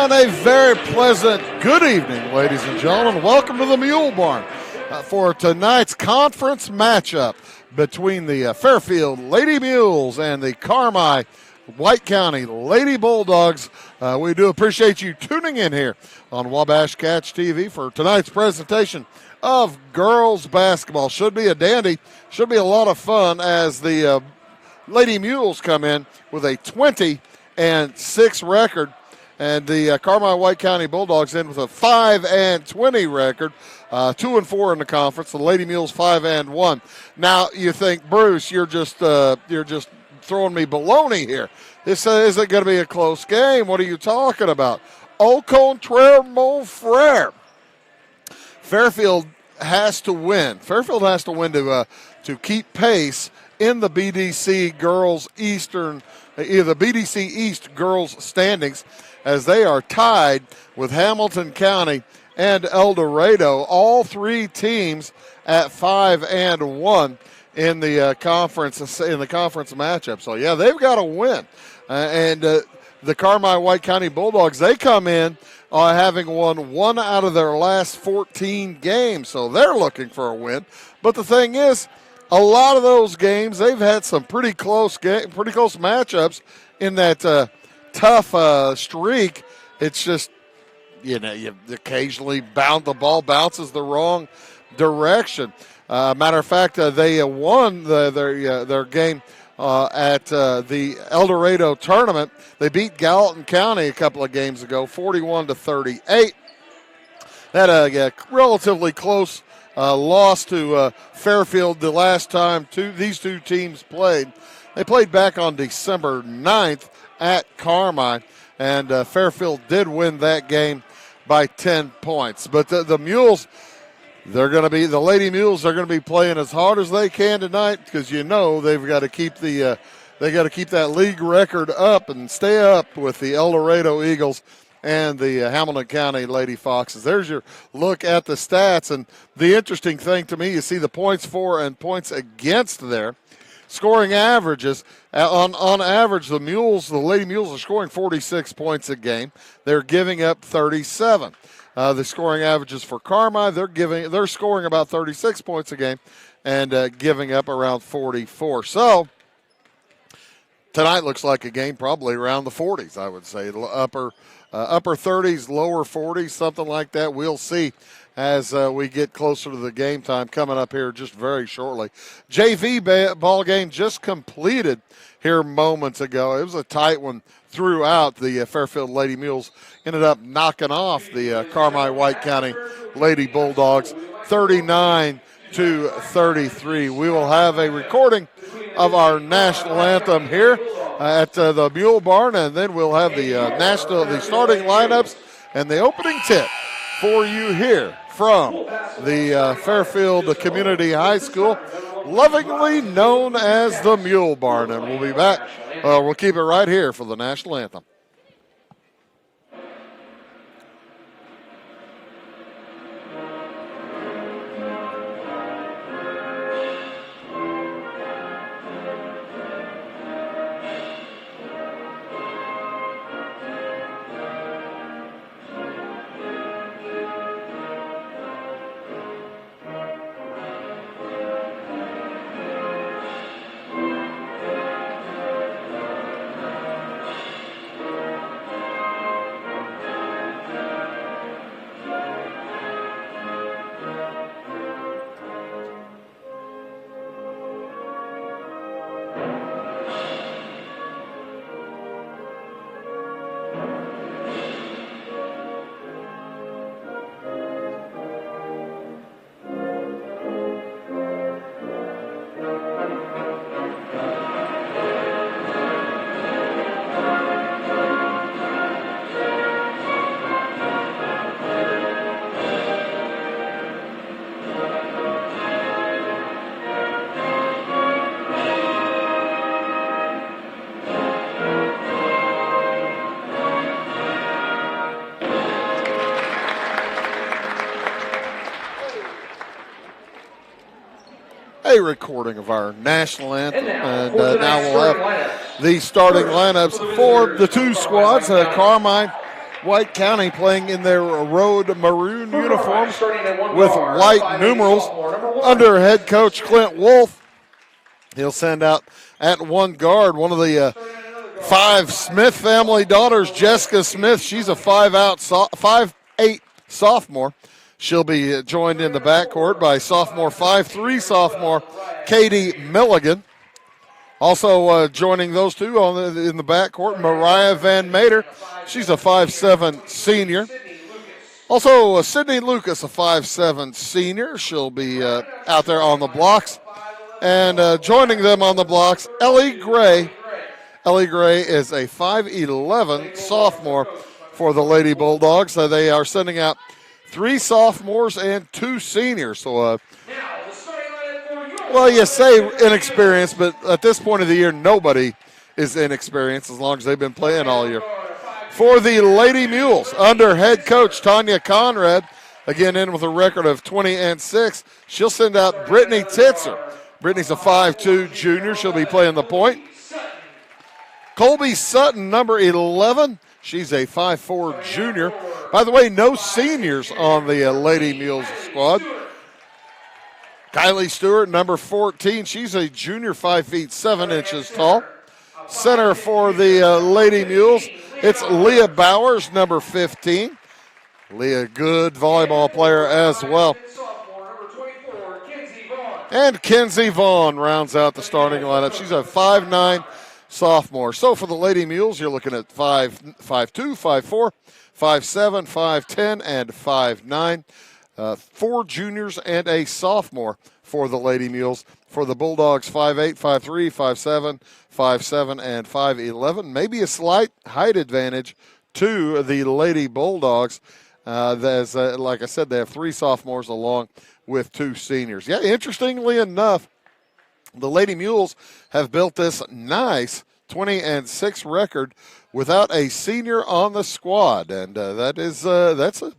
And a very pleasant good evening, ladies and gentlemen. Welcome to the Mule Barn for tonight's conference matchup between the Fairfield Lady Mules and the Carmi White County Lady Bulldogs. We do appreciate you tuning in here on Wabash Catch TV for tonight's presentation of girls basketball. Should be a dandy, should be a lot of fun as the Lady Mules come in with a 20-6 record. And the Carmi White County Bulldogs in with a 5-20 record, 2-4 in the conference. The Lady Mules 5-1. Now you think, Bruce, you're just throwing me baloney here. This isn't going to be a close game. What are you talking about? Au contraire, mon frère. Fairfield has to win. Fairfield has to win to keep pace in the BDC Girls Eastern, the BDC East Girls standings, as they are tied with Hamilton County and El Dorado, all three teams at 5-1 in the conference matchup. So yeah, they've got to win. The Carmi White County Bulldogs, they come in having won 1 out of their last 14 games, so they're looking for a win. But the thing is, a lot of those games, they've had some pretty close matchups in that tough streak. It's just, you occasionally the ball bounces the wrong direction. Matter of fact, they won their game at the El Dorado tournament. They beat Gallatin County a couple of games ago, 41-38. Had a relatively close loss to Fairfield the last time these two teams played. They played back on December 9th at Carmi, and Fairfield did win that game by 10 points. But the Mules, the Lady Mules are going to be playing as hard as they can tonight, because they've got to keep that league record up and stay up with the El Dorado Eagles and the Hamilton County Lady Foxes. There's your look at the stats, and the interesting thing to me, you see the points for and points against there. Scoring averages, on average, the Lady Mules are scoring 46 points a game. They're giving up 37. The scoring averages for Carmi, they're scoring about 36 points a game and giving up around 44. So tonight looks like a game probably around the 40s, I would say. Upper 30s, lower 40s, something like that. We'll see as we get closer to the game time coming up here just very shortly. JV ball game just completed here moments ago. It was a tight one throughout. The Fairfield Lady Mules ended up knocking off the Carmi White County Lady Bulldogs 39-33. We will have a recording of our national anthem here at the Mule Barn, and then we'll have the starting lineups and the opening tip for you here from the Fairfield Community High School, lovingly known as the Mule Barn. And we'll be back. We'll keep it right here for the national anthem. A recording of our national anthem, and now we'll have the starting lineups for the two squads. Carmi White County playing in their road maroon uniforms with white numerals. Under head coach Clint Wolf, he'll send out at one guard one of the 5 Smith family daughters, Jessica Smith. She's a 5'8" sophomore. She'll be joined in the backcourt by sophomore 5'3" sophomore Cate Milligan. Also joining those two in the backcourt, Mariah Van Mater. She's a 5'7" senior. Also, Sydney Lucas, a 5'7" senior. She'll be out there on the blocks. And joining them on the blocks, Ellie Gray. Ellie Gray is a 5'11" sophomore for the Lady Bulldogs. So they are sending out 3 sophomores and 2 seniors. So, well, you say inexperienced, but at this point of the year, nobody is inexperienced as long as they've been playing all year. For the Lady Mules, under head coach Tanya Conrad, again in with a record of 20-6, she'll send out Brittany Titzer. Brittany's a 5'2" junior. She'll be playing the point. Colby Sutton, number 11. She's a 5'4" junior. By the way, no seniors on the Lady Mules squad. Kylie Stewart, number 14. She's a junior, 5 feet 7 inches tall. Center for the Lady Mules, it's Leah Bowers, number 15. Leah, good volleyball player as well. And Kenzie Vaughn rounds out the starting lineup. She's a 5'9" sophomore. So for the Lady Mules, you're looking at 5'2", 5'4", 5'7", 5'10", and 5'9". 4 juniors and a sophomore for the Lady Mules. For the Bulldogs, 5'8", 5'3", 5'7", 5'7", and 5'11". Maybe a slight height advantage to the Lady Bulldogs. Like I said, they have 3 sophomores along with 2 seniors. Yeah, interestingly enough, the Lady Mules have built this nice 20-6 record without a senior on the squad, and that's a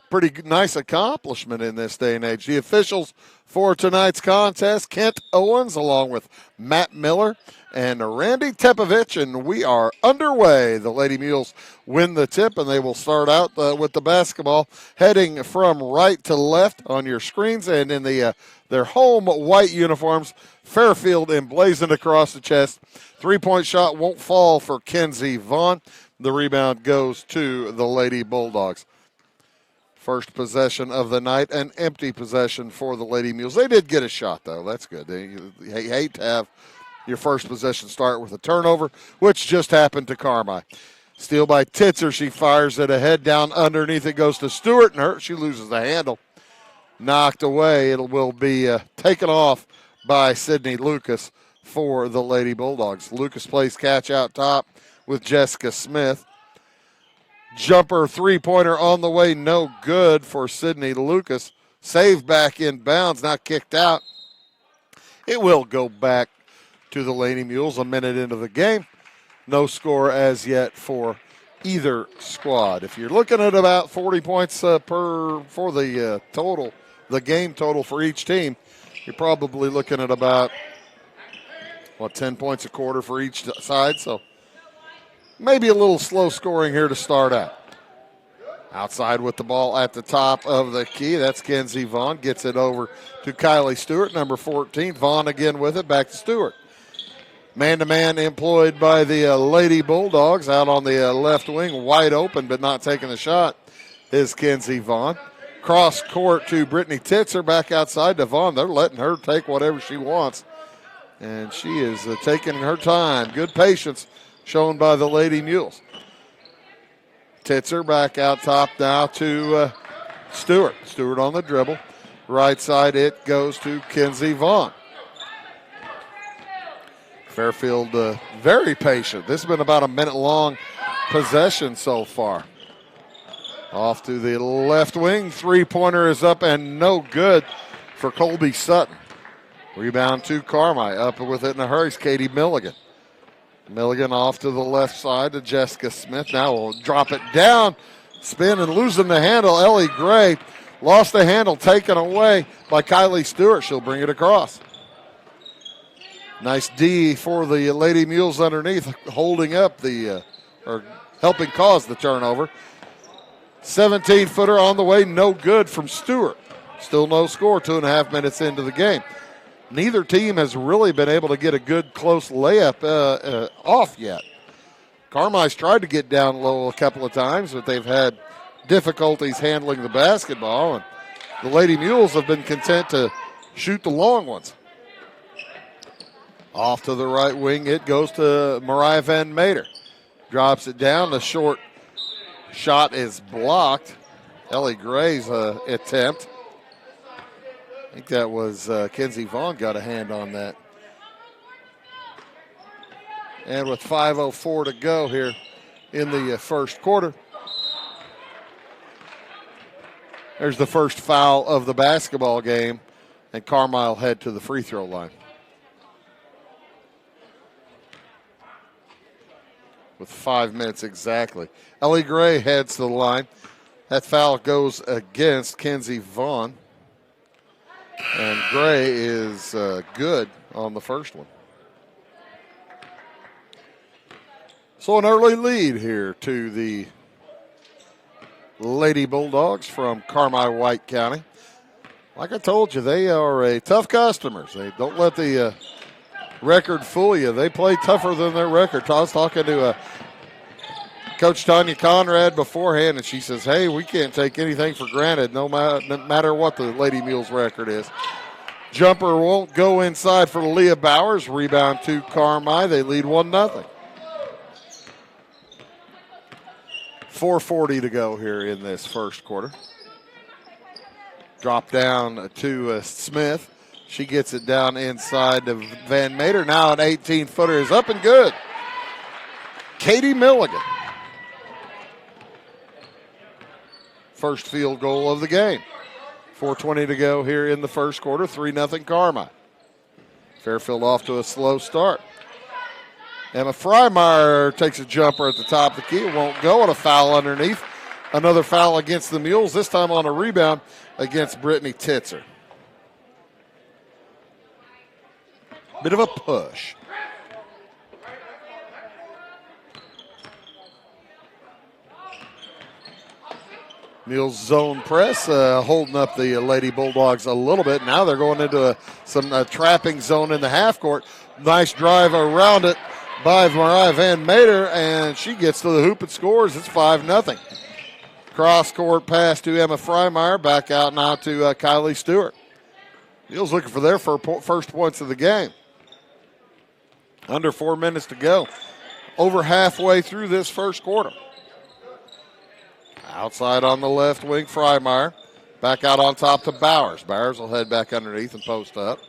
pretty nice accomplishment in this day and age. The officials for tonight's contest, Kent Owens along with Matt Miller and Randy Tepovich, and we are underway. The Lady Mules win the tip, and they will start out with the basketball heading from right to left on your screens, and in their home white uniforms, Fairfield emblazoned across the chest. 3-point shot won't fall for Kenzie Vaughn. The rebound goes to the Lady Bulldogs. First possession of the night, an empty possession for the Lady Mules. They did get a shot, though. That's good. You hate to have your first possession start with a turnover, which just happened to Carmi. Steal by Titzer. She fires it ahead, down underneath. It goes to Stewart, and she loses the handle. Knocked away. It will be taken off by Sydney Lucas for the Lady Bulldogs. Lucas plays catch out top with Jessica Smith. Jumper 3-pointer on the way, no good for Sydney Lucas. Saved back in bounds, not kicked out. It will go back to the Lady Mules a minute into the game. No score as yet for either squad. If you're looking at about 40 points for the total, the game total for each team, you're probably looking at about 10 points a quarter for each side. So maybe a little slow scoring here to start out. Outside with the ball at the top of the key. That's Kenzie Vaughn. Gets it over to Kylie Stewart, number 14. Vaughn again with it. Back to Stewart. Man-to-man employed by the Lady Bulldogs out on the left wing. Wide open but not taking the shot is Kenzie Vaughn. Cross court to Brittany Titzer. Back outside to Vaughn. They're letting her take whatever she wants. And she is taking her time. Good patience shown by the Lady Mules. Titzer back out top now to Stewart. Stewart on the dribble. Right side it goes to Kenzie Vaughn. Fairfield very patient. This has been about a minute-long possession so far. Off to the left wing. 3-pointer is up and no good for Colby Sutton. Rebound to Carmi. Up with it in a hurry is Cate Milligan. Milligan off to the left side to Jessica Smith. Now we'll drop it down. Spin and losing the handle. Ellie Gray lost the handle, taken away by Kylie Stewart. She'll bring it across. Nice D for the Lady Mules underneath, holding up or helping cause the turnover. 17-footer on the way, no good from Stewart. Still no score, 2.5 minutes into the game. Neither team has really been able to get a good close layup off yet. Carmi's tried to get down low a couple of times, but they've had difficulties handling the basketball, and the Lady Mules have been content to shoot the long ones. Off to the right wing, it goes to Mariah Van Meter. Drops it down, the short shot is blocked. Ellie Gray's attempt. I think that was Kenzie Vaughn got a hand on that. And with 5:04 to go here in the first quarter, there's the first foul of the basketball game, and Carmi will head to the free throw line. With 5 minutes exactly. Ellie Gray heads to the line. That foul goes against Kenzie Vaughn. And Gray is good on the first one. So an early lead here to the Lady Bulldogs from Carmi White County. Like I told you, they are a tough customers. They don't let the record fool you. They play tougher than their record. I was talking to Coach Tanya Conrad beforehand, and she says, hey, we can't take anything for granted no matter what the Lady Mules record is. Jumper won't go inside for Leah Bowers. Rebound to Carmi. They lead 1-0. 4:40 to go here in this first quarter. Drop down to Smith. She gets it down inside to Van Meter. Now an 18-footer is up and good. Cate Milligan. First field goal of the game. 4:20 to go here in the first quarter. 3-0 Carmi. Fairfield off to a slow start. Emma Frye takes a jumper at the top of the key. It won't go, and a foul underneath. Another foul against the Mules, this time on a rebound against Brittany Titzer. Bit of a push. Mules zone press, holding up the Lady Bulldogs a little bit. Now they're going into some trapping zone in the half court. Nice drive around it by Mariah Van Meter, and she gets to the hoop and scores. It's 5-0. Cross-court pass to Emma Frye. Back out now to Kylie Stewart. Mules looking for their first points of the game. Under 4 minutes to go. Over halfway through this first quarter. Outside on the left wing, Frye. Back out on top to Bowers. Bowers will head back underneath and post up.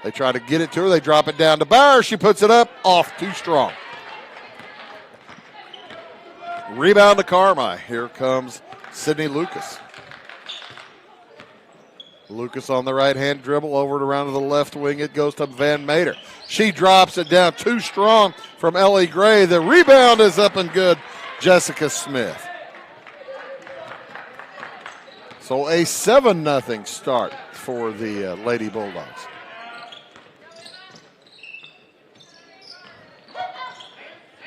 They try to get it to her. They drop it down to Bowers. She puts it up. Off too strong. Rebound to Carmi. Here comes Sydney Lucas. Lucas on the right-hand dribble over to around to the left wing. It goes to Van Meter. She drops it down too strong from Ellie Gray. The rebound is up and good. Jessica Smith. So a 7-0 start for the Lady Bulldogs.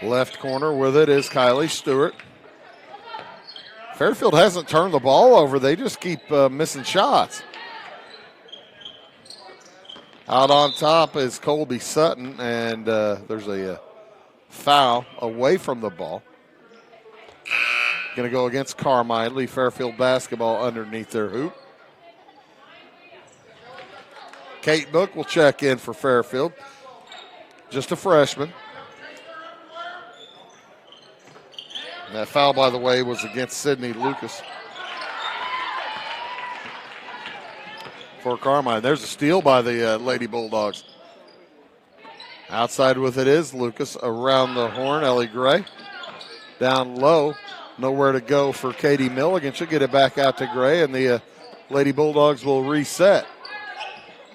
Left corner with it is Kylie Stewart. Fairfield hasn't turned the ball over. They just keep missing shots. Out on top is Colby Sutton, and there's a foul away from the ball. Going to go against Carmi. Lee Fairfield basketball underneath their hoop. Cate Book will check in for Fairfield. Just a freshman. And that foul, by the way, was against Sydney Lucas. For Carmi. There's a steal by the Lady Bulldogs. Outside with it is Lucas around the horn. Ellie Gray down low. Nowhere to go for Cate Milligan. She'll get it back out to Gray, and the Lady Bulldogs will reset.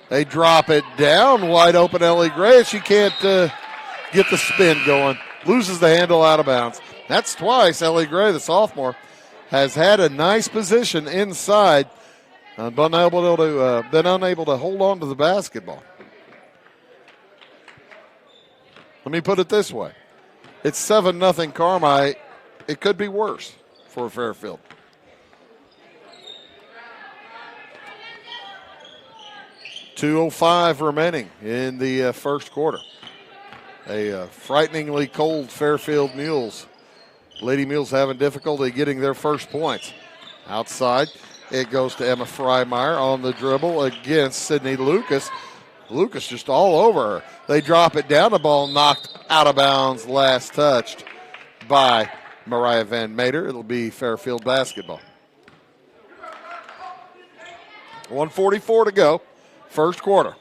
They drop it down. Wide open Ellie Gray. She can't get the spin going. Loses the handle out of bounds. That's twice Ellie Gray, the sophomore, has had a nice position inside. Been unable to hold on to the basketball. Let me put it this way. It's 7-0 Carmi. It could be worse for Fairfield. .205 remaining in the first quarter. A frighteningly cold Fairfield Mules. Lady Mules having difficulty getting their first points. Outside, it goes to Emma Frye on the dribble against Sydney Lucas. Lucas just all over her. They drop it down. The ball knocked out of bounds, last touched by Mariah Van Meter. It'll be Fairfield basketball. 1:44 to go, first quarter.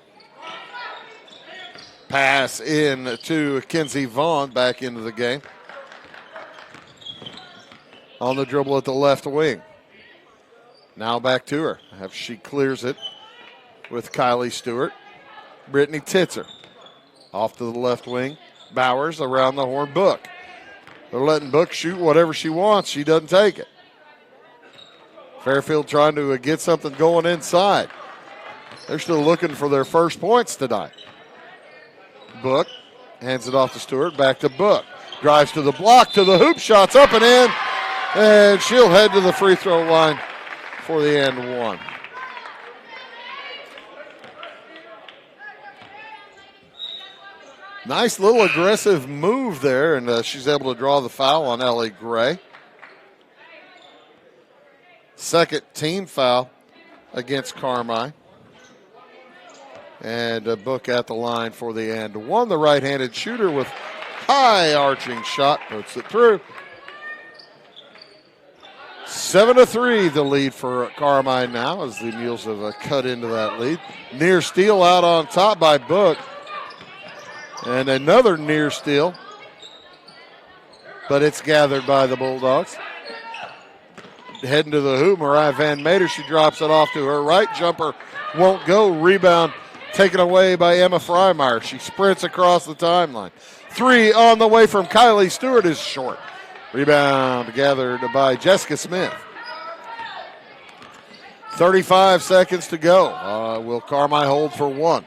Pass in to Kenzie Vaughn back into the game. On the dribble at the left wing. Now back to her. She clears it with Kylie Stewart. Brittany Titzer off to the left wing. Bowers around the horn. Book. They're letting Book shoot whatever she wants. She doesn't take it. Fairfield trying to get something going inside. They're still looking for their first points tonight. Book hands it off to Stewart. Back to Book. Drives to the block, to the hoop. Shots up and in. And she'll head to the free throw line for the and one. Nice little aggressive move there, and she's able to draw the foul on Ellie Gray. Second team foul against Carmi. And a Book at the line for the and one. The right-handed shooter with high arching shot puts it through. 7-3 the lead for Carmi now as the Mules have cut into that lead. Near steal out on top by Book. And another near steal. But it's gathered by the Bulldogs. Heading to the hoop, Mariah Van Meter. She drops it off to her right. Jumper won't go. Rebound taken away by Emma Frye. She sprints across the timeline. Three on the way from Kylie Stewart is short. Rebound gathered by Jessica Smith. 35 seconds to go. Will Carmi hold for one?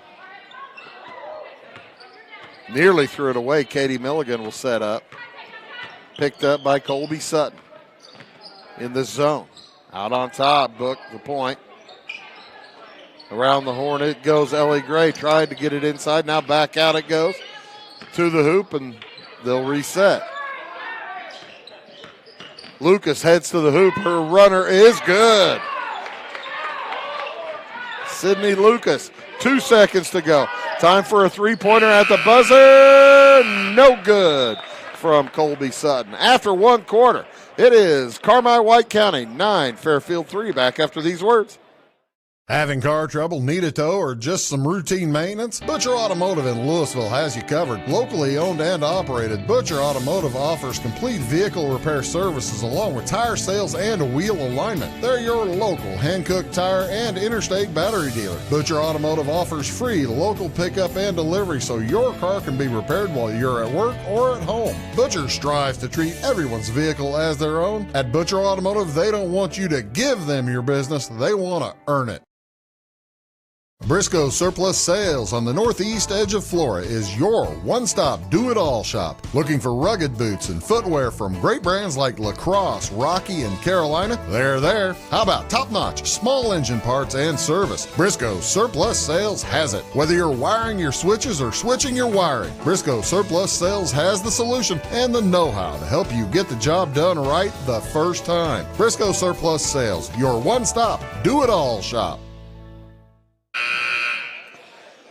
Nearly threw it away. Cate Milligan will set up. Picked up by Colby Sutton. In the zone. Out on top. Book the point. Around the horn it goes. Ellie Gray tried to get it inside. Now back out it goes. To the hoop and they'll reset. Lucas heads to the hoop. Her runner is good. Sydney Lucas. 2 seconds to go. Time for a three-pointer at the buzzer. No good from Colby Sutton. After one quarter, it is Carmi White County 9, Fairfield 3. Back after these words. Having car trouble, need a tow, or just some routine maintenance? Butcher Automotive in Louisville has you covered. Locally owned and operated, Butcher Automotive offers complete vehicle repair services along with tire sales and wheel alignment. They're your local Hankook tire and interstate battery dealer. Butcher Automotive offers free local pickup and delivery so your car can be repaired while you're at work or at home. Butcher strives to treat everyone's vehicle as their own. At Butcher Automotive, they don't want you to give them your business, they want to earn it. Briscoe Surplus Sales on the northeast edge of Flora is your one-stop do-it-all shop. Looking for rugged boots and footwear from great brands like Lacrosse, Rocky, and Carolina? They're there. How about top-notch small engine parts and service? Briscoe Surplus Sales has it. Whether you're wiring your switches or switching your wiring, Briscoe Surplus Sales has the solution and the know-how to help you get the job done right the first time. Briscoe Surplus Sales, your one-stop do-it-all shop.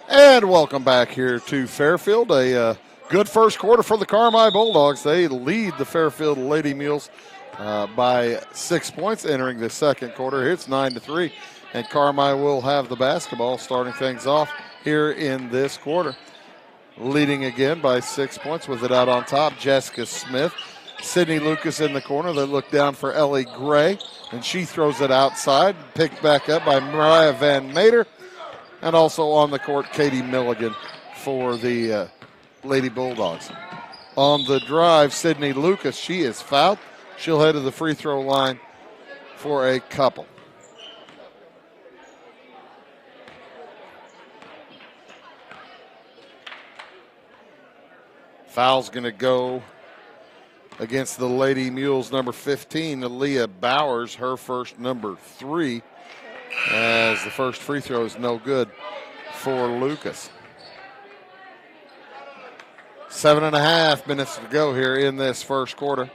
And welcome back here to Fairfield. A good first quarter for the Carmi Bulldogs. They lead the Fairfield Lady Mules by 6 points entering the second quarter. It's 9-3, and Carmi will have the basketball starting things off here in this quarter. Leading again by 6 points with it out on top, Jessica Smith. Sydney Lucas in the corner. They look down for Ellie Gray, and she throws it outside. Picked back up by Mariah Van Meter. And also on the court, Cate Milligan for the Lady Bulldogs. On the drive, Sydney Lucas, she is fouled. She'll head to the free throw line for a couple. Foul's going to go against the Lady Mules, number 15, Aaliyah Bowers, her first number 3, as the first free throw is no good for Lucas. 7.5 minutes to go here in this first quarter.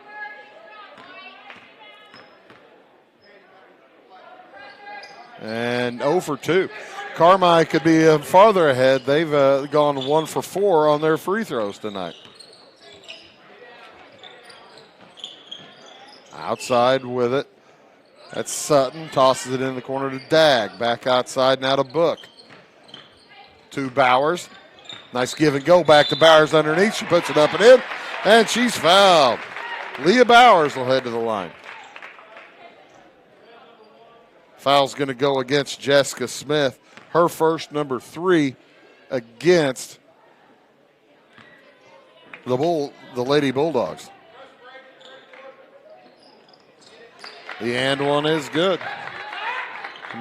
And 0 for 2. Carmi could be farther ahead. They've gone 1 for 4 on their free throws tonight. Outside with it. That's Sutton. Tosses it in the corner to Dag. Back outside now to Book. To Bowers. Nice give and go back to Bowers underneath. She puts it up and in, and she's fouled. Leah Bowers will head to the line. Foul's going to go against Jessica Smith. Her first, number 3, against the Lady Bulldogs. The and one is good.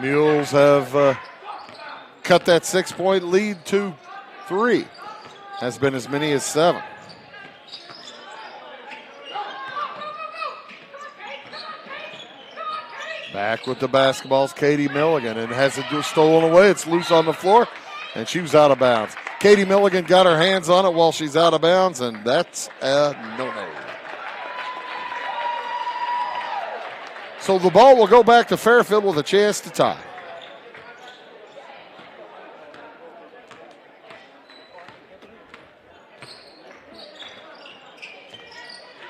Mules have cut that 6-point lead to 3. Has been as many as 7. Back with the basketball's Cate Milligan, and has it just stolen away. It's loose on the floor, and she was out of bounds. Cate Milligan got her hands on it while she's out of bounds, and that's a no-no. So the ball will go back to Fairfield with a chance to tie.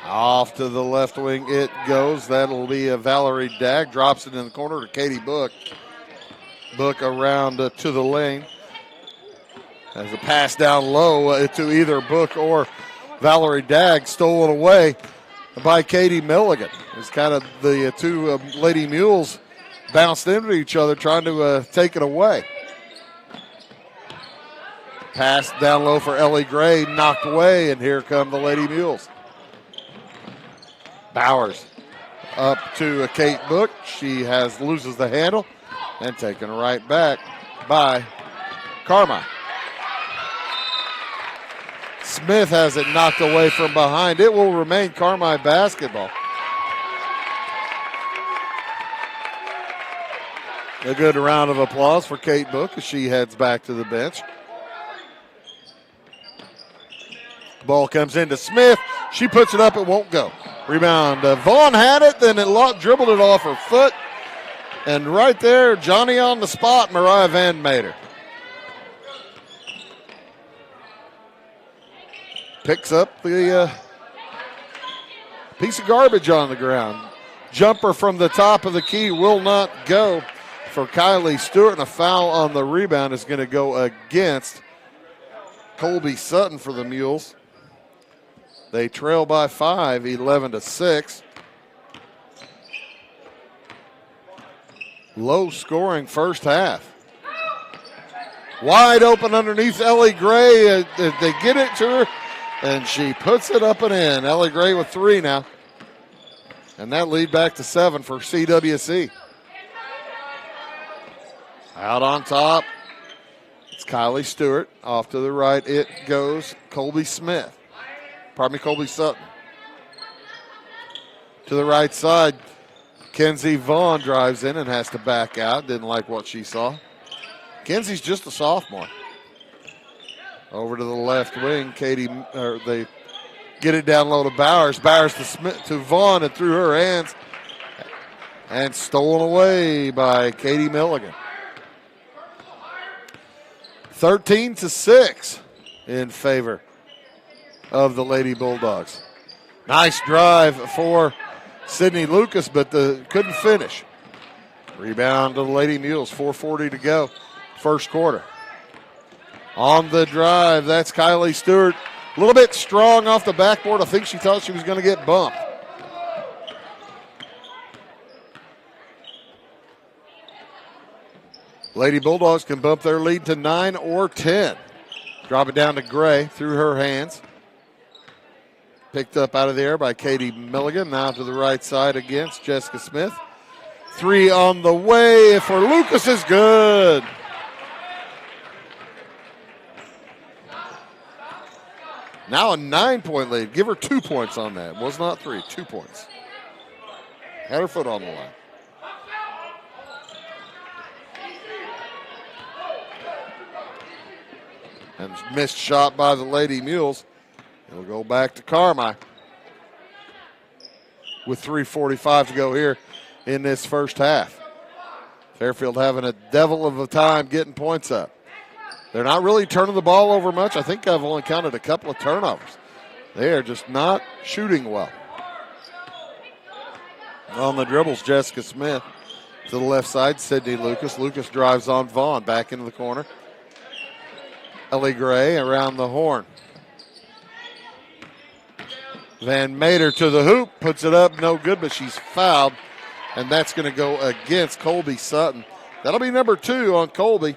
Off to the left wing it goes. That'll be a Valerie Dag. Drops it in the corner to Katie Book. Book around to the lane. As a pass down low to either Book or Valerie Dag. Stolen away by Cate Milligan. It's kind of the two Lady Mules bounced into each other trying to take it away. Pass down low for Ellie Gray. Knocked away, and here come the Lady Mules. Bowers up to Kate Book. She loses the handle and taken right back by Carmi. Smith has it knocked away from behind. It will remain Carmi basketball. A good round of applause for Kate Book as she heads back to the bench. Ball comes into Smith. She puts it up. It won't go. Rebound. Vaughn had it, then dribbled it off her foot. And right there, Johnny on the spot, Mariah Van Mater. Picks up the piece of garbage on the ground. Jumper from the top of the key will not go for Kylie Stewart, and a foul on the rebound is going to go against Colby Sutton for the Mules. They trail by 5, 11-6. Low scoring first half. Wide open underneath Ellie Gray. They get it to her, and she puts it up and in. Ellie Gray with 3 now. And that lead back to 7 for CWC. Out on top, it's Kylie Stewart. Off to the right, it goes Colby Sutton. To the right side, Kenzie Vaughn drives in and has to back out. Didn't like what she saw. Kenzie's just a sophomore. Over to the left wing, they get it down low to Bowers. Bowers to Vaughn and through her hands. And stolen away by Cate Milligan. 13-6 in favor of the Lady Bulldogs. Nice drive for Sydney Lucas, but couldn't finish. Rebound to the Lady Mules, 4:40 to go, first quarter. On the drive, that's Kylie Stewart. A little bit strong off the backboard. I think she thought she was going to get bumped. Lady Bulldogs can bump their lead to 9 or 10. Drop it down to Gray through her hands. Picked up out of the air by Cate Milligan. Now to the right side against Jessica Smith. 3 on the way for Lucas is good. Now a 9-point lead. Give her 2 points on that. It was not 3, 2 points. Had her foot on the line. And missed shot by the Lady Mules. It'll go back to Carmi with 3:45 to go here in this first half. Fairfield having a devil of a time getting points up. They're not really turning the ball over much. I think I've only counted a couple of turnovers. They are just not shooting well. On the dribbles, Jessica Smith to the left side, Sydney Lucas. Lucas drives on Vaughn back into the corner. Ellie Gray around the horn. Van Mater to the hoop, puts it up, no good, but she's fouled, and that's going to go against Colby Sutton. That'll be number 2 on Colby.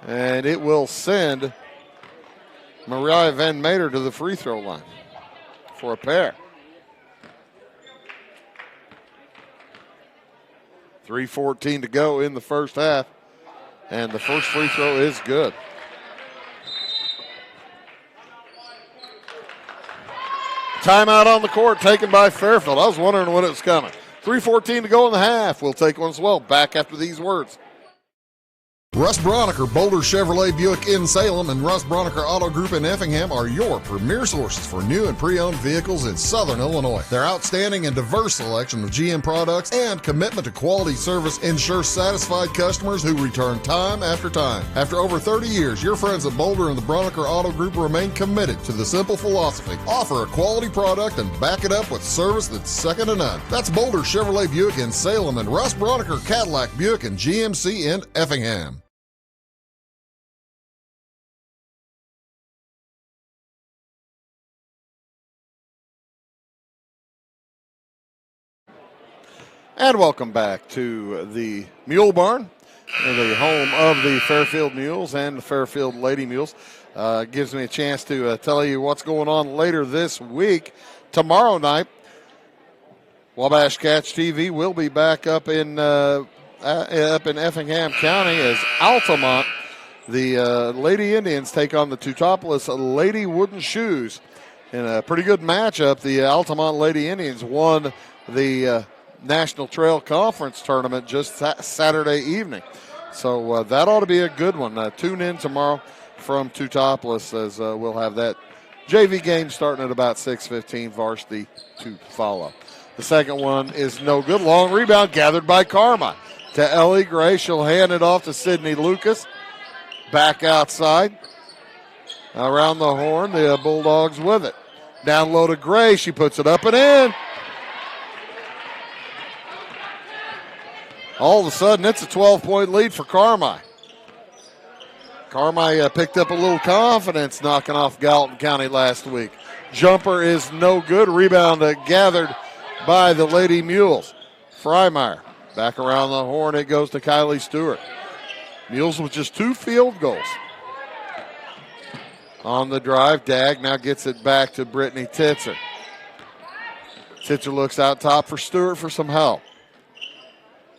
And it will send Mariah Van Mater to the free throw line for a pair. 3:14 to go in the first half. And the first free throw is good. Timeout on the court taken by Fairfield. I was wondering when it was coming. 3:14 to go in the half. We'll take one as well. Back after these words. Russ Broniker, Boulder Chevrolet Buick in Salem, and Russ Broniker Auto Group in Effingham are your premier sources for new and pre-owned vehicles in Southern Illinois. Their outstanding and diverse selection of GM products and commitment to quality service ensures satisfied customers who return time after time. After over 30 years, your friends at Boulder and the Broniker Auto Group remain committed to the simple philosophy: offer a quality product and back it up with service that's second to none. That's Boulder Chevrolet Buick in Salem and Russ Broniker Cadillac Buick and GMC in Effingham. And welcome back to the Mule Barn, the home of the Fairfield Mules and the Fairfield Lady Mules. Gives me a chance to tell you what's going on later this week. Tomorrow night, Wabash Catch TV will be back up in Effingham County as Altamont, the Lady Indians, take on the Teutopolis Lady Wooden Shoes in a pretty good matchup. The Altamont Lady Indians won the National Trail Conference tournament just Saturday evening. So that ought to be a good one. Tune in tomorrow from Teutopolis as we'll have that JV game starting at about 6:15, varsity to follow. The second one is no good. Long rebound gathered by Carmi to Ellie Gray. She'll hand it off to Sydney Lucas. Back outside. Around the horn, the Bulldogs with it. Down low to Gray. She puts it up and in. All of a sudden, it's a 12-point lead for Carmi. Carmi picked up a little confidence knocking off Gallatin County last week. Jumper is no good. Rebound gathered by the Lady Mules. Frye back around the horn. It goes to Kylie Stewart. Mules with just 2 field goals. On the drive, Dag now gets it back to Brittany Titzer. Titzer looks out top for Stewart for some help.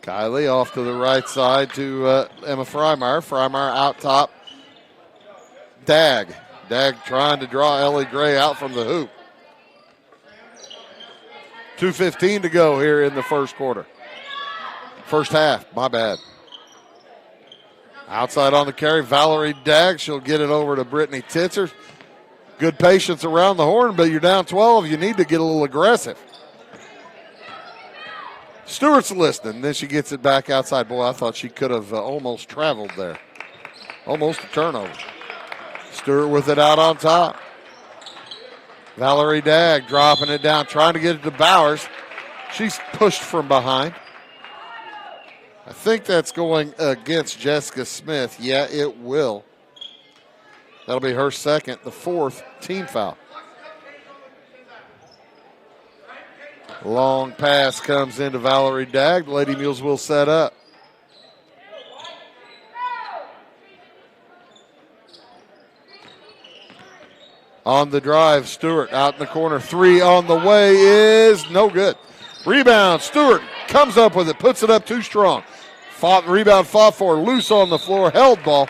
Kylie off to the right side to Emma Frye. Frye out top. Dag trying to draw Ellie Gray out from the hoop. 2:15 to go here in the first quarter. First half, my bad. Outside on the carry, Valerie Dags. She'll get it over to Brittany Titzer. Good patience around the horn, but you're down 12. You need to get a little aggressive. Stewart's listening. Then she gets it back outside. Boy, I thought she could have almost traveled there. Almost a turnover. Stewart with it out on top. Valerie Dag dropping it down, trying to get it to Bowers. She's pushed from behind. I think that's going against Jessica Smith. Yeah, it will. That'll be her second, the 4th team foul. Long pass comes into Valerie Dag. The Lady Mules will set up. On the drive, Stewart out in the corner. 3 on the way is no good. Rebound, Stewart comes up with it, puts it up too strong. Rebound fought for, loose on the floor, held ball.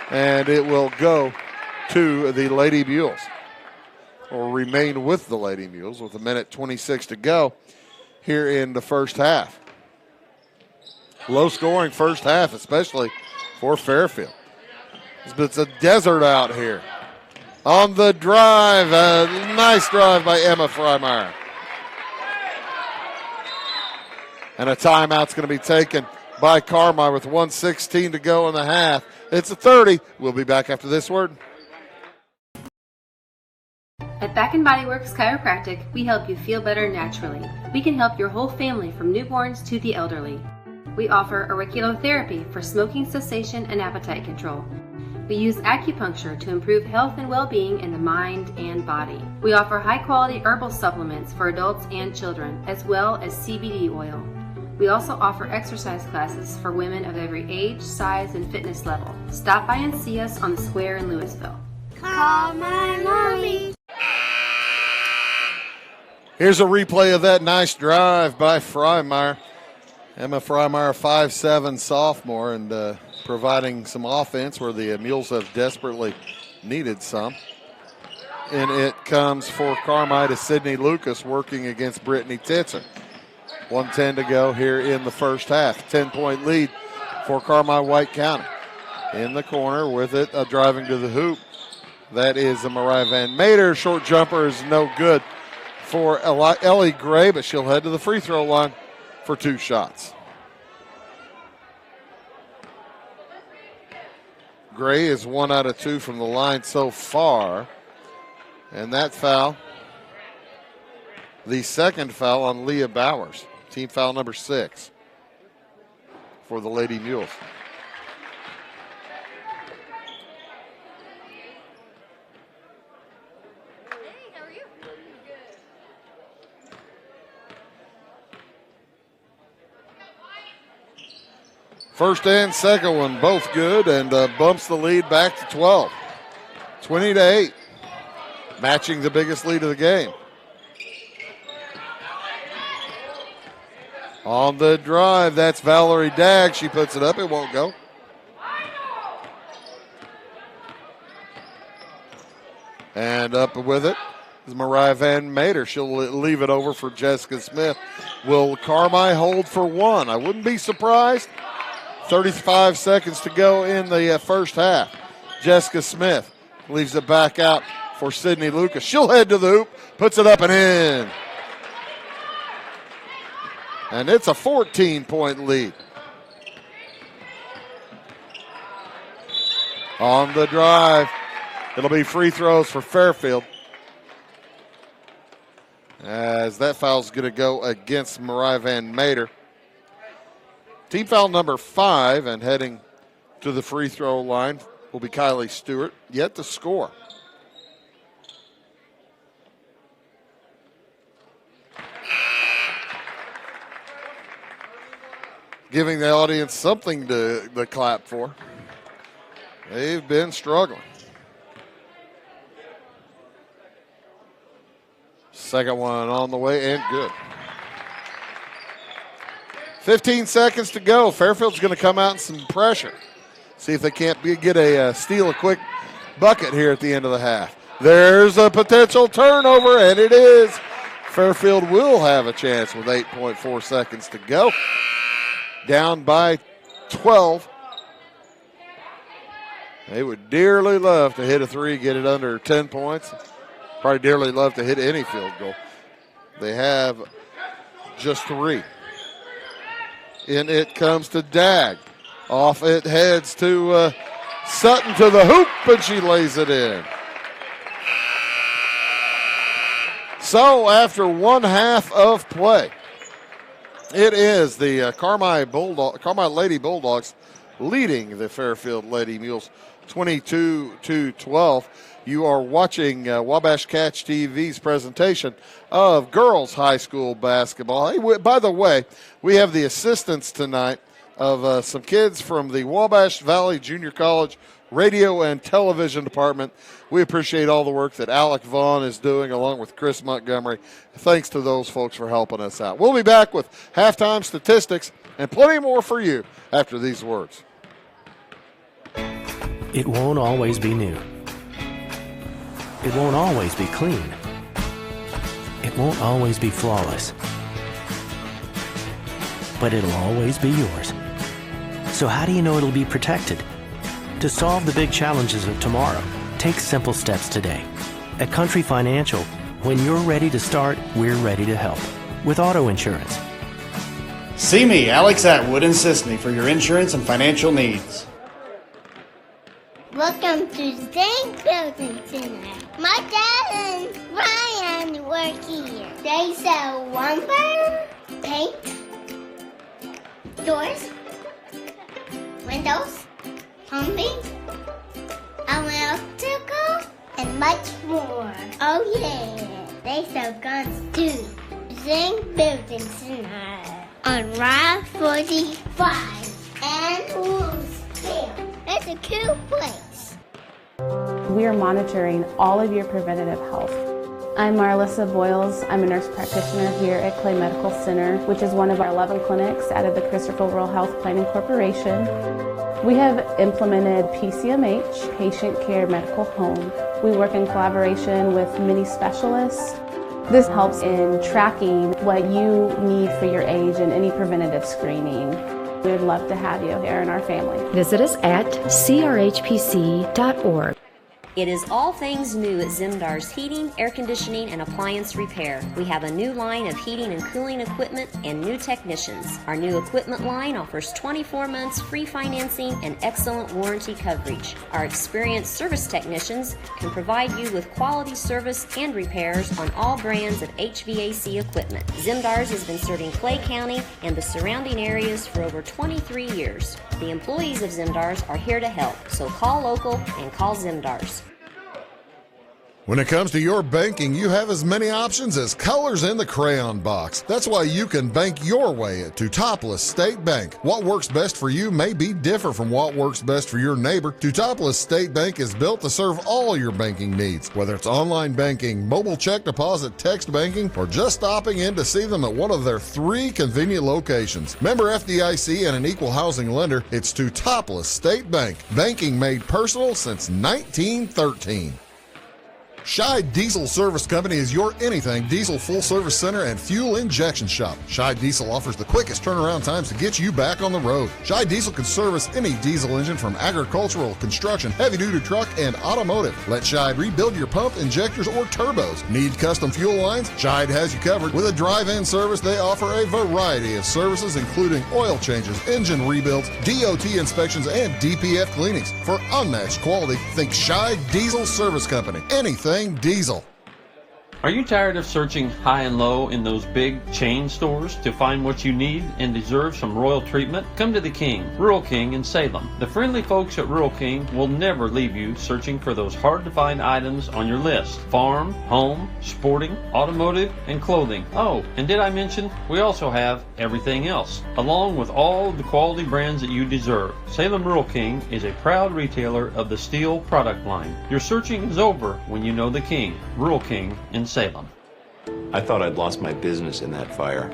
And it will go to the Lady Mules, or remain with the Lady Mules with 1:26 to go here in the first half. Low scoring first half, especially for Fairfield. It's a desert out here. On the drive, a nice drive by Emma Frye. And a timeout's going to be taken by Carmi with 1:16 to go in the half. It's a 30. We'll be back after this word. At Back & Body Works Chiropractic, we help you feel better naturally. We can help your whole family from newborns to the elderly. We offer auriculotherapy for smoking cessation and appetite control. We use acupuncture to improve health and well-being in the mind and body. We offer high-quality herbal supplements for adults and children, as well as CBD oil. We also offer exercise classes for women of every age, size, and fitness level. Stop by and see us on the square in Louisville. Call my mommy. Here's a replay of that nice drive by Frye. Emma Frye, 5'7" sophomore, and providing some offense where the Mules have desperately needed some. And it comes for Carmi to Sydney Lucas working against Brittany Titzer. 1:10 to go here in the first half. 10-point lead for Carmi White County. In the corner with it, driving to the hoop. That is a Mariah Van Mater. Short jumper is no good for Ellie Gray, but she'll head to the free throw line for 2 shots. Gray is 1 out of 2 from the line so far. And that foul, the second foul on Leah Bowers. Team foul number 6 for the Lady Mules. First and second one, both good, and bumps the lead back to 12. 20-8, matching the biggest lead of the game. On the drive, that's Valerie Dags. She puts it up, it won't go. And up with it is Mariah Van Mater. She'll leave it over for Jessica Smith. Will Carmi hold for 1? I wouldn't be surprised. 35 seconds to go in the first half. Jessica Smith leaves it back out for Sydney Lucas. She'll head to the hoop, puts it up and in. And it's a 14-point lead. On the drive, it'll be free throws for Fairfield, as that foul's going to go against Mariah Van Mater. Team foul number 5, and heading to the free throw line will be Kylie Stewart, yet to score. Giving the audience something to clap for. They've been struggling. Second one on the way and good. 15 seconds to go. Fairfield's going to come out in some pressure. See if they can't steal a quick bucket here at the end of the half. There's a potential turnover, and it is. Fairfield will have a chance with 8.4 seconds to go. Down by 12. They would dearly love to hit a 3, get it under 10 points. Probably dearly love to hit any field goal. They have just 3. In it comes to Dag. Off it heads to Sutton to the hoop, and she lays it in. So after 1 half of play, it is the Carmi Lady Bulldogs leading the Fairfield Lady Mules 22-12. You are watching Wabash Catch TV's presentation of girls high school basketball. Hey, by the way, we have the assistance tonight of some kids from the Wabash Valley Junior College radio and television department. We appreciate all the work that Alec Vaughn is doing along with Chris Montgomery. Thanks to those folks for helping us out. We'll be back with halftime statistics and plenty more for you after these words. It won't always be new. It won't always be clean. It won't always be flawless. But it'll always be yours. So how do you know it'll be protected? To solve the big challenges of tomorrow, take simple steps today. At Country Financial, when you're ready to start, we're ready to help. With auto insurance. See me, Alex Atwood in Sisney, for your insurance and financial needs. Welcome to Zinc Building Center. My dad and Ryan work here. They sell lumber, paint, doors, windows, plumbing, electrical, and much more. Oh yeah, they sell guns too. Zinc Building Center on Route 45 and Wolfsville. It's a cool place. We are monitoring all of your preventative health. I'm Marlissa Boyles. I'm a nurse practitioner here at Clay Medical Center, which is one of our 11 clinics out of the Christopher Rural Health Planning Corporation. We have implemented PCMH, Patient Care Medical Home. We work in collaboration with many specialists. This helps in tracking what you need for your age and any preventative screening. We would love to have you here in our family. Visit us at crhpc.org. It is all things new at Zimdar's Heating, Air Conditioning, and Appliance Repair. We have a new line of heating and cooling equipment and new technicians. Our new equipment line offers 24 months free financing and excellent warranty coverage. Our experienced service technicians can provide you with quality service and repairs on all brands of HVAC equipment. Zimdar's has been serving Clay County and the surrounding areas for over 23 years. The employees of Zimdar's are here to help, so call local and call Zimdar's. When it comes to your banking, you have as many options as colors in the crayon box. That's why you can bank your way at Teutopolis State Bank. What works best for you may be different from what works best for your neighbor. Teutopolis State Bank is built to serve all your banking needs, whether it's online banking, mobile check deposit, text banking, or just stopping in to see them at one of their 3 convenient locations. Member FDIC and an equal housing lender, it's Teutopolis State Bank. Banking made personal since 1913. Scheid Diesel Service Company is your anything diesel full service center and fuel injection shop. Scheid Diesel offers the quickest turnaround times to get you back on the road. Scheid Diesel can service any diesel engine from agricultural, construction, heavy-duty truck, and automotive. Let Scheid rebuild your pump, injectors, or turbos. Need custom fuel lines? Scheid has you covered. With a drive-in service, they offer a variety of services, including oil changes, engine rebuilds, DOT inspections, and DPF cleanings. For unmatched quality, think Scheid Diesel Service Company. Anything diesel. Are you tired of searching high and low in those big chain stores to find what you need and deserve some royal treatment? Come to the King, Rural King in Salem. The friendly folks at Rural King will never leave you searching for those hard-to-find items on your list. Farm, home, sporting, automotive, and clothing. Oh, and did I mention we also have everything else, along with all the quality brands that you deserve. Salem Rural King is a proud retailer of the steel product line. Your searching is over when you know the King, Rural King in Salem. I thought I'd lost my business in that fire,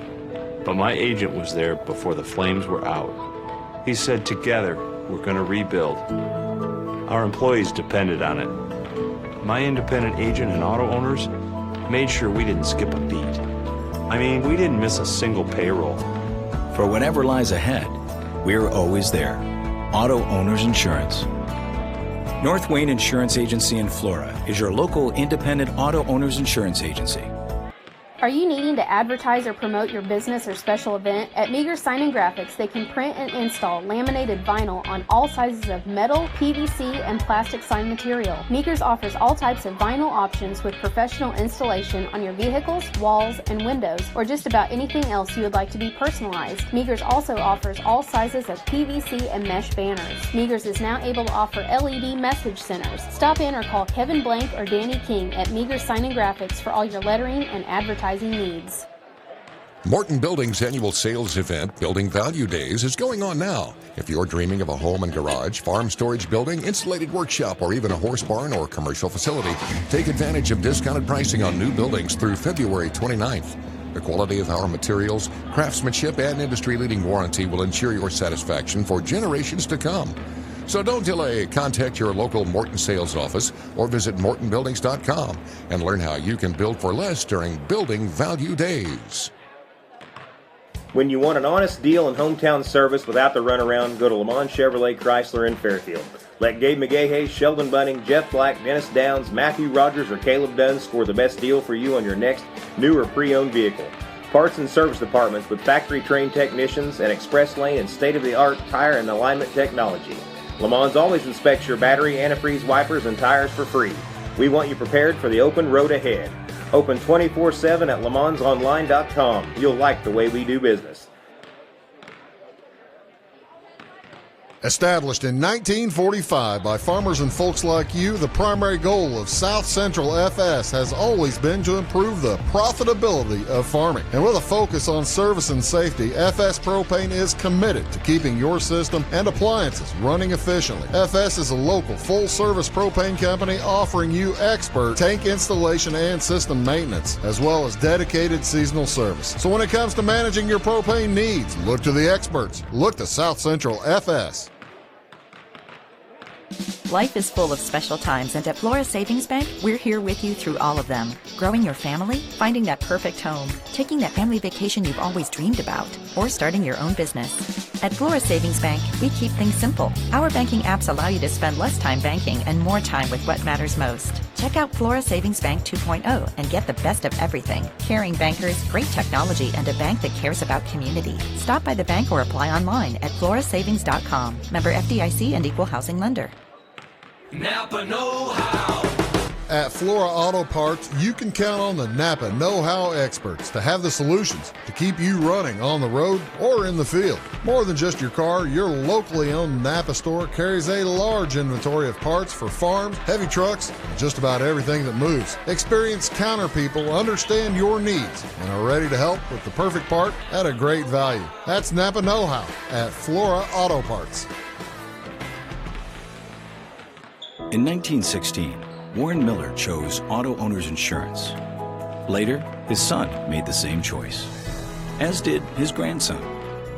but my agent was there before the flames were out. He said, together, we're going to rebuild. Our employees depended on it. My independent agent and auto owners made sure we didn't skip a beat. I mean, we didn't miss a single payroll. For whatever lies ahead, we're always there. Auto Owners Insurance. North Wayne Insurance Agency in Flora is your local independent auto owners insurance agency. Are you needing to advertise or promote your business or special event? At Meager Sign and Graphics, they can print and install laminated vinyl on all sizes of metal, PVC, and plastic sign material. Meager's offers all types of vinyl options with professional installation on your vehicles, walls, and windows, or just about anything else you would like to be personalized. Meager's also offers all sizes of PVC and mesh banners. Meager's is now able to offer LED message centers. Stop in or call Kevin Blank or Danny King at Meager Sign and Graphics for all your lettering and advertising needs. Morton Building's annual sales event, Building Value Days, is going on now. If you're dreaming of a home and garage, farm storage building, insulated workshop, or even a horse barn or commercial facility, take advantage of discounted pricing on new buildings through February 29th. The quality of our materials, craftsmanship, and industry-leading warranty will ensure your satisfaction for generations to come. So don't delay. Contact your local Morton sales office or visit mortonbuildings.com and learn how you can build for less during Building Value Days. When you want an honest deal and hometown service without the runaround, go to Lamont Chevrolet Chrysler in Fairfield. Let Gabe McGahey, Sheldon Bunning, Jeff Black, Dennis Downs, Matthew Rogers, or Caleb Dunn score the best deal for you on your next new or pre-owned vehicle. Parts and service departments with factory-trained technicians and express lane and state-of-the-art tire and alignment technology. Lamont always inspects your battery, antifreeze, wipers, and tires for free. We want you prepared for the open road ahead. Open 24/7 at LeMansOnline.com. You'll like the way we do business. Established in 1945 by farmers and folks like you, the primary goal of South Central FS has always been to improve the profitability of farming. And with a focus on service and safety, FS Propane is committed to keeping your system and appliances running efficiently. FS is a local full-service propane company offering you expert tank installation and system maintenance, as well as dedicated seasonal service. So when it comes to managing your propane needs, look to the experts. Look to South Central FS. Life is full of special times, and at Flora Savings Bank, we're here with you through all of them. Growing your family, finding that perfect home, taking that family vacation you've always dreamed about, or starting your own business. At Flora Savings Bank, we keep things simple. Our banking apps allow you to spend less time banking and more time with what matters most. Check out Flora Savings Bank 2.0 and get the best of everything. Caring bankers, great technology, and a bank that cares about community. Stop by the bank or apply online at florasavings.com. Member FDIC and Equal Housing Lender. Napa know-how. At Flora Auto Parts, you can count on the Napa know-how experts to have the solutions to keep you running on the road or in the field. More than just your car, your locally owned Napa store carries a large inventory of parts for farms, heavy trucks, and just about everything that moves. Experienced counter people understand your needs and are ready to help with the perfect part at a great value. That's Napa know-how at Flora Auto Parts. In 1916, Warren Miller chose Auto Owners Insurance. Later, his son made the same choice, as did his grandson.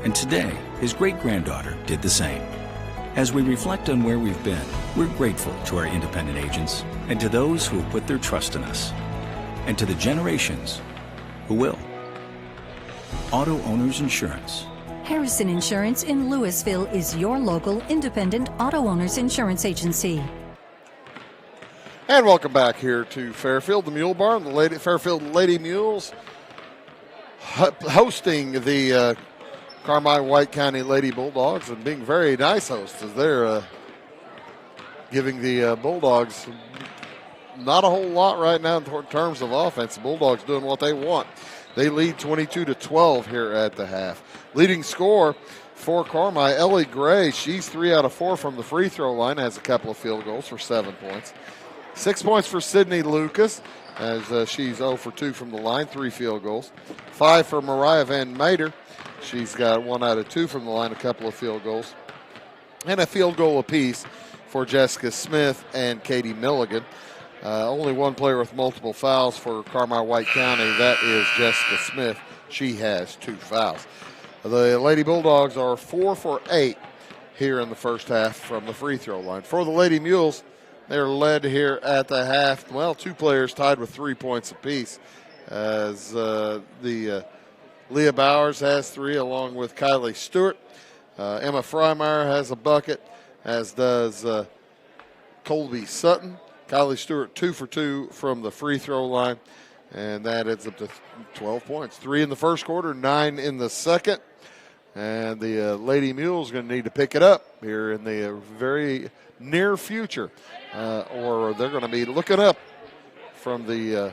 And today, his great-granddaughter did the same. As we reflect on where we've been, we're grateful to our independent agents and to those who have put their trust in us, and to the generations who will. Auto Owners Insurance. Harrison Insurance in Louisville is your local independent auto owners insurance agency. And welcome back here to Fairfield, the Mule Barn, the Fairfield Lady Mules hosting the Carmi White County Lady Bulldogs and being very nice hosts as they're giving the Bulldogs not a whole lot right now in terms of offense. The Bulldogs doing what they want. They lead 22-12 here at the half. Leading scorer for Carmi, Ellie Gray. She's 3 out of 4 from the free throw line, has a couple of field goals for 7 points. 6 points for Sydney Lucas, as she's 0 for 2 from the line, 3 field goals. 5 for Mariah Van Meter. She's got 1 out of 2 from the line, a couple of field goals. And a field goal apiece for Jessica Smith and Katie Milligan. Only one player with multiple fouls for Carmi White County. That is Jessica Smith. She has 2 fouls. The Lady Bulldogs are 4 for 8 here in the first half from the free throw line. For the Lady Mules, they're led here at the half. Well, 2 players tied with 3 points apiece, as Leah Bowers has 3 along with Kylie Stewart. Emma Frye has a bucket, as does Colby Sutton. Kylie Stewart 2 for 2 from the free throw line, and that adds up to 12 points. 3 in the first quarter, 9 in the second. And the Lady Mules going to need to pick it up here in the very near future, or they're going to be looking up from the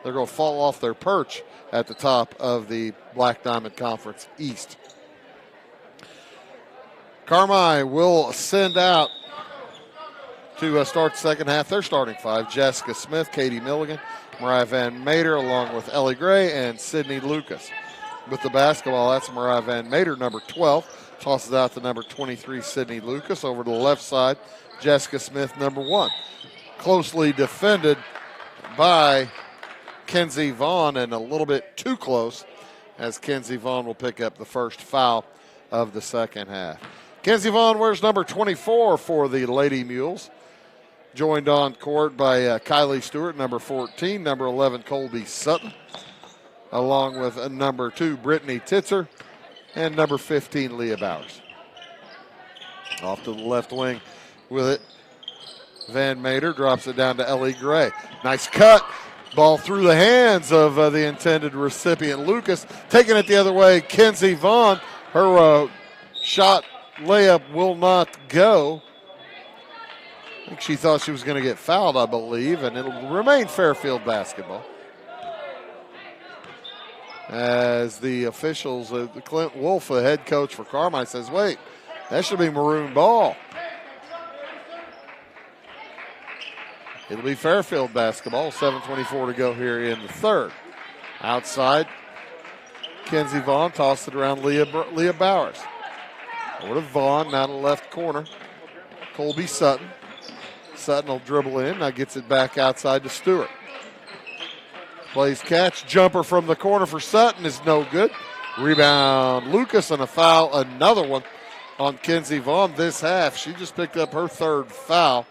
they're going to fall off their perch at the top of the Black Diamond Conference East. Carmi will send out to start the second half. Their starting 5, Jessica Smith, Katie Milligan, Mariah Van Meter, along with Ellie Gray and Sydney Lucas. With the basketball, that's Mariah Van Meter, number 12. Tosses out to number 23, Sydney Lucas. Over to the left side, Jessica Smith, number 1. Closely defended by Kenzie Vaughn, and a little bit too close, as Kenzie Vaughn will pick up the first foul of the second half. Kenzie Vaughn wears number 24 for the Lady Mules. Joined on court by Kylie Stewart, number 14, number 11, Colby Sutton, along with number 2, Brittany Titzer, and number 15, Leah Bowers. Off to the left wing with it. Van Mater drops it down to Ellie Gray. Nice cut. Ball through the hands of the intended recipient, Lucas. Taking it the other way, Kenzie Vaughn. Her shot layup will not go. I think she thought she was going to get fouled, I believe, and it'll remain Fairfield basketball. As the officials, Clint Wolf, the head coach for Carmi, says, wait, that should be maroon ball. It'll be Fairfield basketball, 7:24 to go here in the third. Outside, Kenzie Vaughn tossed it around Leah Bowers. Over to Vaughn, now to the left corner. Colby Sutton. Sutton will dribble in, now gets it back outside to Stewart. Plays catch, jumper from the corner for Sutton is no good. Rebound, Lucas, and a foul, another one on Kenzie Vaughn this half. She just picked up her third foul,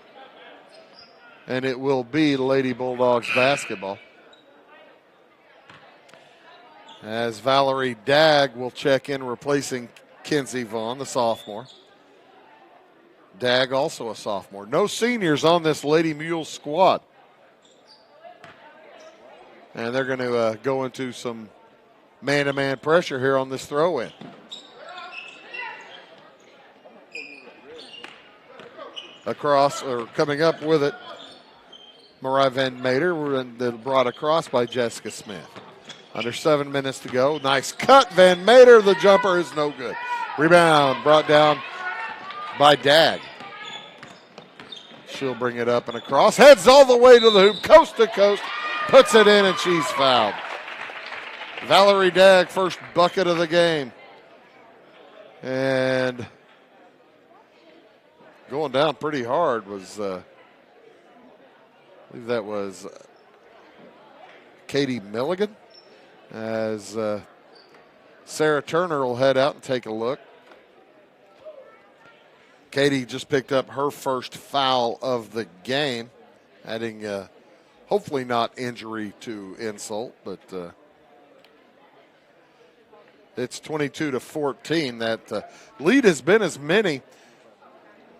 and it will be Lady Bulldogs basketball. As Valerie Dag will check in, replacing Kenzie Vaughn, the sophomore. Dag also a sophomore. No seniors on this Lady Mules squad. And they're going to go into some man-to-man pressure here on this throw-in. Across, or coming up with it, Mariah Van Mater, and brought across by Jessica Smith. Under 7 minutes to go. Nice cut, Van Mater. The jumper is no good. Rebound brought down by Dag. She'll bring it up and across. Heads all the way to the hoop, coast to coast. Puts it in, and she's fouled. Valerie Dag, first bucket of the game. And going down pretty hard was, I believe that was Cate Milligan. As Sarah Turner will head out and take a look. Cate just picked up her first foul of the game, adding hopefully not injury to insult, but it's 22-14. That lead has been as many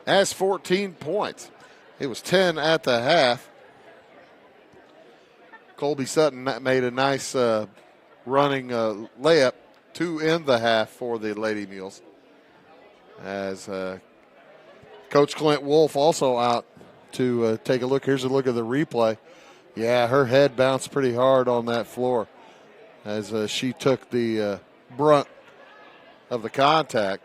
as 14 points. It was 10 at the half. Colby Sutton made a nice running layup to end the half for the Lady Mules. As Coach Clint Wolf also out to take a look. Here's a look at the replay. Yeah, her head bounced pretty hard on that floor as she took the brunt of the contact.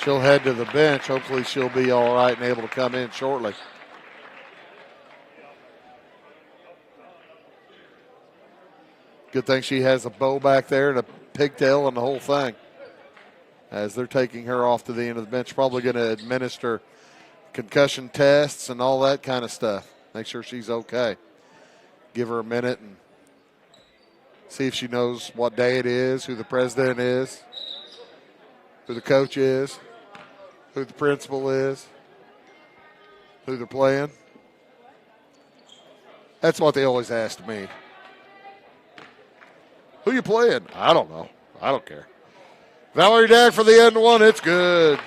She'll head to the bench. Hopefully she'll be all right and able to come in shortly. Good thing she has a bow back there and a pigtail and the whole thing. As they're taking her off to the end of the bench, probably going to administer concussion tests and all that kind of stuff. Make sure she's okay. Give her a minute and see if she knows what day it is, who the president is, who the coach is, who the principal is, who they're playing. That's what they always ask me. Who you playing? I don't know. I don't care. Valerie Dag for the end one. It's good.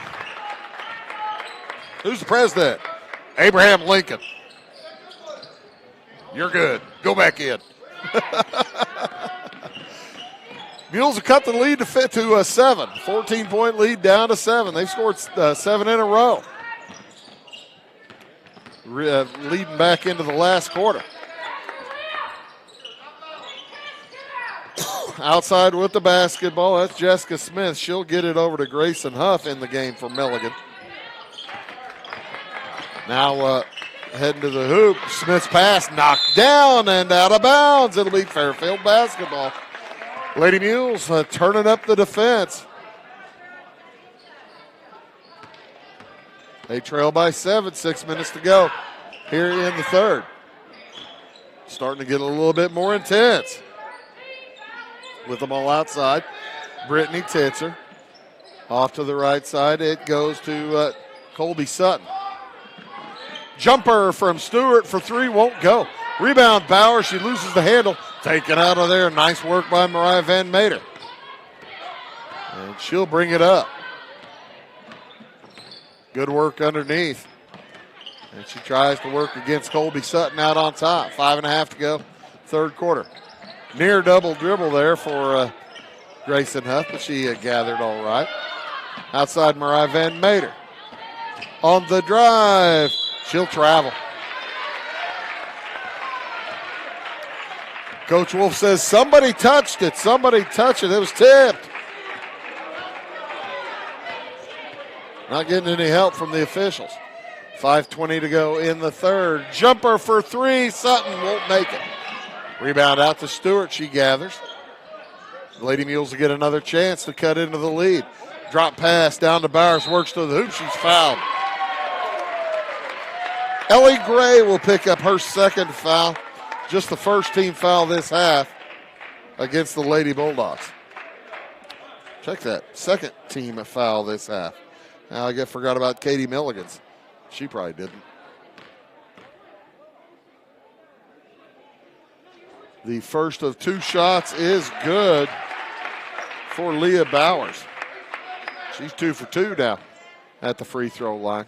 Who's the president? Abraham Lincoln. You're good. Go back in. Mules have cut the lead to 7. 14-point lead down to 7. They've scored 7 in a row. Leading back into the last quarter. Outside with the basketball, that's Jessica Smith. She'll get it over to Grayson Huff in the game for Milligan. Now heading to the hoop. Smith's pass knocked down and out of bounds. It'll be Fairfield basketball. Lady Mules turning up the defense. They trail by 7, 6 minutes to go here in the third. Starting to get a little bit more intense. With them all outside, Brittany Titzer Off to the right side, it goes to Colby Sutton. Jumper from Stewart for three, won't go. Rebound, Bauer, she loses the handle. Taken out of there, nice work by Mariah Van Meter. And she'll bring it up. Good work underneath. And she tries to work against Colby Sutton out on top. 5.5 to go, third quarter. Near double dribble there for Grayson Huff, but she gathered all right. Outside Mariah Van Meter. On the drive, she'll travel. Coach Wolf says somebody touched it. Somebody touched it. It was tipped. Not getting any help from the officials. 5:20 to go in the third. Jumper for three. Sutton won't make it. Rebound out to Stewart. She gathers. The Lady Mules will get another chance to cut into the lead. Drop pass down to Bowers. Works to the hoop. She's fouled. Ellie Gray will pick up her second foul. Just the first team foul this half against the Lady Bulldogs. Check that. Second team foul this half. Now I forgot about Cate Milligan's. She probably didn't. The first of two shots is good for Leah Bowers. She's 2 for 2 now at the free throw line.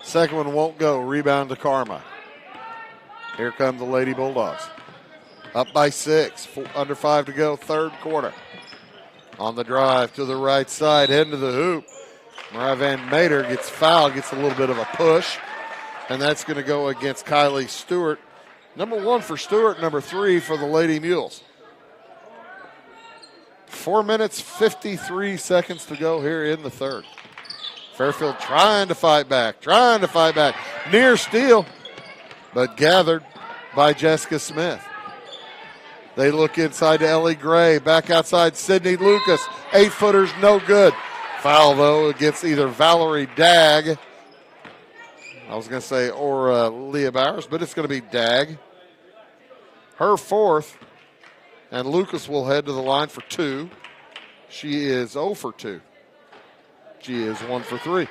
Second one won't go. Rebound to Carmi. Here come the Lady Bulldogs. Up by 6. Under 5 to go. Third quarter. On the drive to the right side. Heading to the hoop. Mariah Van Meter gets fouled. Gets a little bit of a push. And that's going to go against Kylie Stewart. Number 1 for Stewart. Number 3 for the Lady Mules. 4 minutes, 53 seconds to go here in the third. Fairfield trying to fight back. Near steal, but gathered by Jessica Smith. They look inside to Ellie Gray. Back outside, Sydney Lucas. 8-footers, no good. Foul, though, against either Valerie Dag, I was going to say, or Leah Bowers, but it's going to be Dag. Her fourth, and Lucas will head to the line for 2. She is 0 for 2. She is 1 for 3.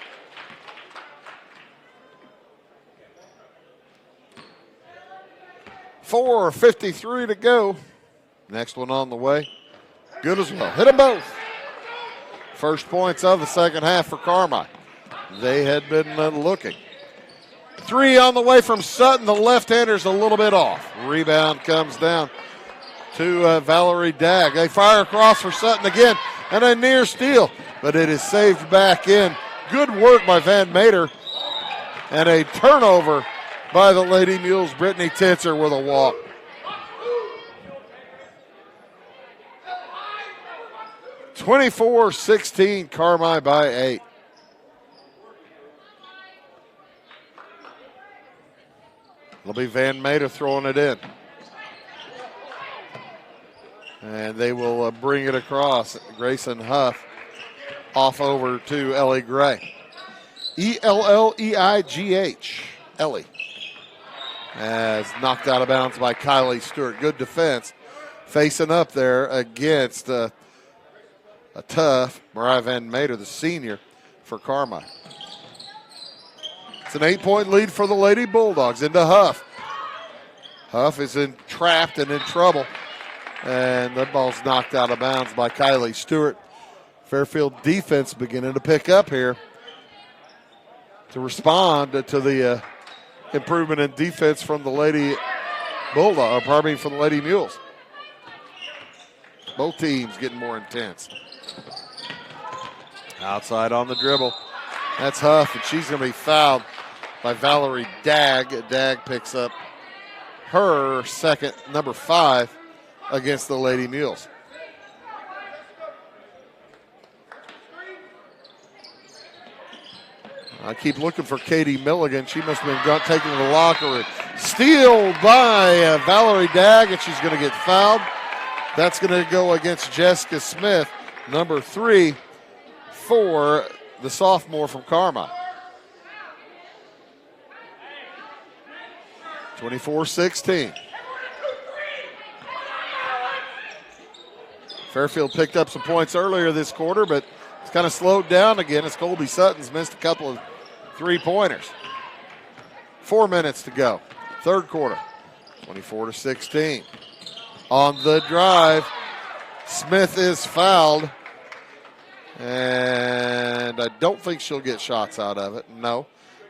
.4:53 to go. Next one on the way. Good as well. Hit them both. First points of the second half for Carmi. They had been looking. 3 on the way from Sutton. The left-hander's a little bit off. Rebound comes down to Valerie Dag. They fire across for Sutton again, and a near steal, but it is saved back in. Good work by Van Meter, and a turnover by the Lady Mules. Brittany Titzer with a walk. (24-16), Carmi by 8. It'll be Van Meter throwing it in. And they will bring it across. Grayson Huff off over to Ellie Gray. Elleigh. Ellie. As knocked out of bounds by Kylie Stewart. Good defense. Facing up there against a tough Mariah Van Meter, the senior, for Carmi. It's an 8-point lead for the Lady Bulldogs. Into Huff. Huff is trapped and in trouble. And the ball's knocked out of bounds by Kylie Stewart. Fairfield defense beginning to pick up here to respond to the improvement in defense from the Lady Bulldog, from the Lady Mules. Both teams getting more intense. Outside on the dribble. That's Huff, and she's going to be fouled by Valerie Dag. Dag picks up her second, number 5, against the Lady Mules. I keep looking for Cate Milligan. She must have been taken to the locker room. Steal by Valerie Dag, and she's going to get fouled. That's going to go against Jessica Smith, number 3 for the sophomore from Carmi. 24-16. Fairfield picked up some points earlier this quarter, but it's kind of slowed down again as Colby Sutton's missed a couple of three-pointers. 4 minutes to go. Third quarter, 24-16. On the drive, Smith is fouled. And I don't think she'll get shots out of it, no.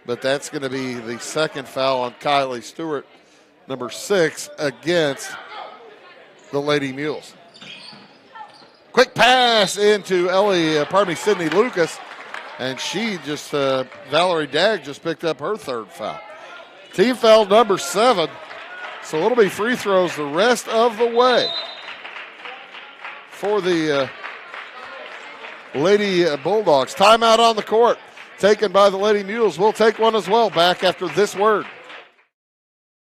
But that's going to be the second foul on Kylie Stewart, number 6, against the Lady Mules. Quick pass into Sydney Lucas, and she just, Valerie Dags just picked up her third foul. Team foul number 7, so it'll be free throws the rest of the way for the Lady Bulldogs. Timeout on the court, taken by the Lady Mules. We'll take one as well. Back after this word.